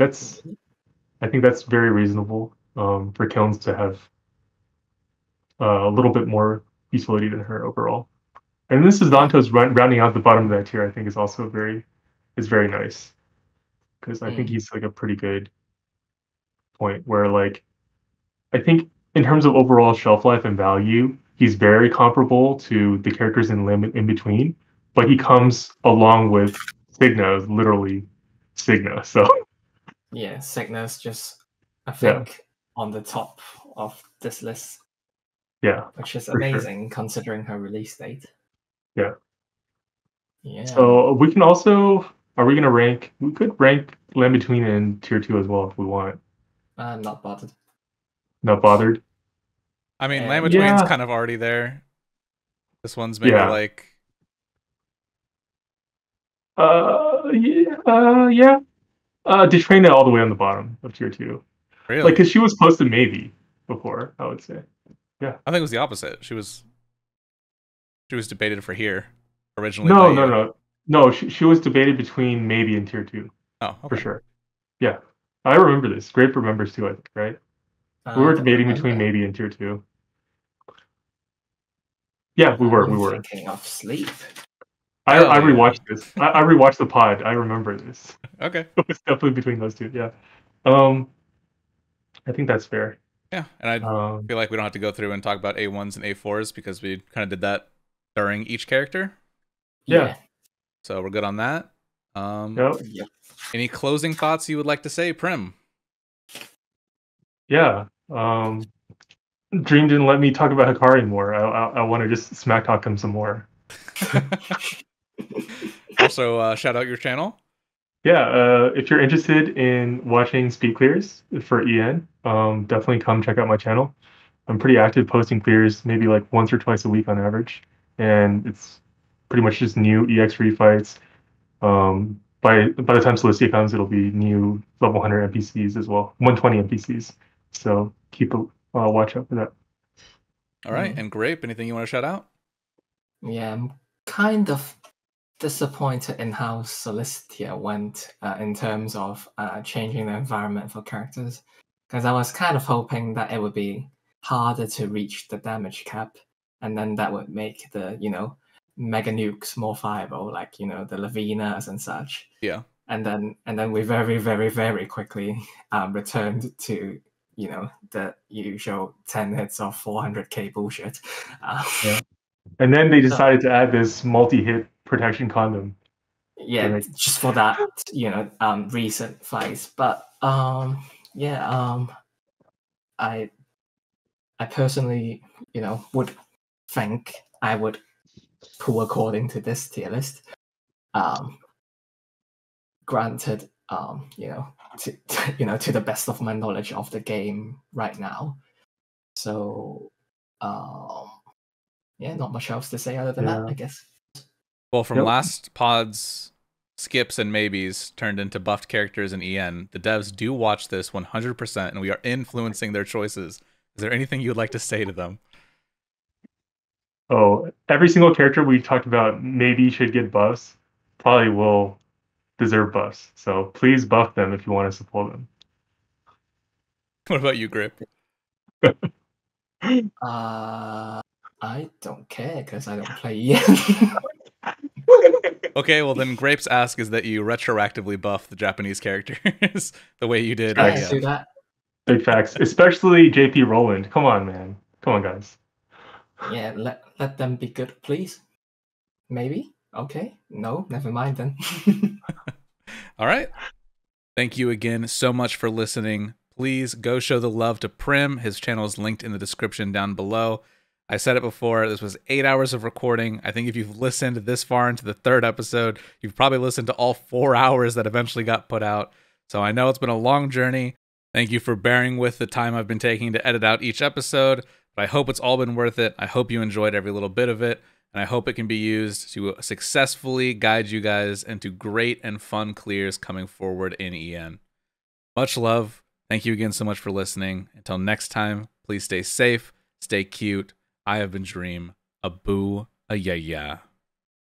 Speaker 2: I think that's very reasonable for Kilns to have a little bit more usability than her overall. And this is Danto's rounding out the bottom of that tier. I think is also very nice because I think he's like a pretty good point where like I think in terms of overall shelf life and value, he's very comparable to the characters in Limit in between, but he comes along with Signa, literally Signa. So
Speaker 3: yeah, Signa's just I think, on the top of this list.
Speaker 2: Yeah,
Speaker 3: which is
Speaker 2: for sure.
Speaker 3: amazing considering her release date.
Speaker 2: Yeah.
Speaker 3: Yeah.
Speaker 2: So we can also, are we going to rank? We could rank Land Between and Tier 2 as well if we want.
Speaker 3: I'm not bothered.
Speaker 2: Not bothered.
Speaker 1: I mean,
Speaker 3: And-
Speaker 1: Land Between's
Speaker 2: Yeah.
Speaker 1: kind of already there. This one's maybe
Speaker 2: Yeah.
Speaker 1: like
Speaker 2: Yeah. Detrain it all the way on the bottom of Tier 2.
Speaker 1: really.
Speaker 2: Like, because she was close to maybe before, I would say.
Speaker 1: I think it was the opposite. She was debated for here originally.
Speaker 2: No. She was debated between maybe and Tier 2
Speaker 1: Oh, okay.
Speaker 2: for sure. Yeah, I remember this. Grape remembers too, I think, right? We were debating between maybe and Tier 2. Yeah, we were.
Speaker 3: Thinking of sleep.
Speaker 2: I rewatched this. I rewatched the pod. I remember this.
Speaker 1: Okay.
Speaker 2: It was definitely between those two. Yeah. I think that's fair.
Speaker 1: Yeah, and I feel like we don't have to go through and talk about A1s and A4s because we kind of did that during each character.
Speaker 2: Yeah.
Speaker 1: So we're good on that.
Speaker 3: Yep.
Speaker 1: Any closing thoughts you would like to say, Prim?
Speaker 2: Yeah. Dream didn't let me talk about Hikari more. I want to just smack talk him some more.
Speaker 1: Also, shout out your channel.
Speaker 2: Yeah, if you're interested in watching speed clears for EN, definitely come check out my channel. I'm pretty active posting clears maybe like once or twice a week on average, and it's pretty much just new EX refights. By the time Celestia comes, it'll be new level 100 NPCs as well, 120 NPCs. So keep a watch out for that.
Speaker 1: All right, and Grape, anything you want to shout out?
Speaker 3: Yeah, I'm kind of disappointed in how Celestia went in terms of changing the environment for characters, because I was kind of hoping that it would be harder to reach the damage cap, and then that would make the mega nukes more viable, like the Lavinas and such.
Speaker 1: Yeah.
Speaker 3: And then we very, very, very quickly returned to the usual 10 hits of 400k bullshit.
Speaker 2: Yeah. And then they decided to add this multi-hit protection condom.
Speaker 3: Yeah, just for that, recent fights. But I personally, would think I would pull according to this tier list. Granted, to the best of my knowledge of the game right now. So, not much else to say other than that, I guess.
Speaker 1: Well, from last pod's skips and maybes turned into buffed characters in EN, the devs do watch this 100%, and we are influencing their choices. Is there anything you'd like to say to them?
Speaker 2: Oh, every single character we talked about maybe should get buffs, probably will deserve buffs. So please buff them if you want to support them.
Speaker 1: What about you, Grip?
Speaker 3: I don't care because I don't play yet.
Speaker 1: Okay, well then Grape's ask is that you retroactively buff the Japanese characters the way you did.
Speaker 3: I do that.
Speaker 2: Big facts, especially JP Roland. Come on, man. Come on, guys.
Speaker 3: Yeah, let them be good, please. Maybe. Okay. No, never mind then.
Speaker 1: All right. Thank you again so much for listening. Please go show the love to Prim. His channel is linked in the description down below. I said it before, this was 8 hours of recording. I think if you've listened this far into the third episode, you've probably listened to all 4 hours that eventually got put out. So I know it's been a long journey. Thank you for bearing with the time I've been taking to edit out each episode, but I hope it's all been worth it. I hope you enjoyed every little bit of it, and I hope it can be used to successfully guide you guys into great and fun clears coming forward in EN. Much love. Thank you again so much for listening. Until next time, please stay safe, stay cute. I have been Dream. A boo, a yeah.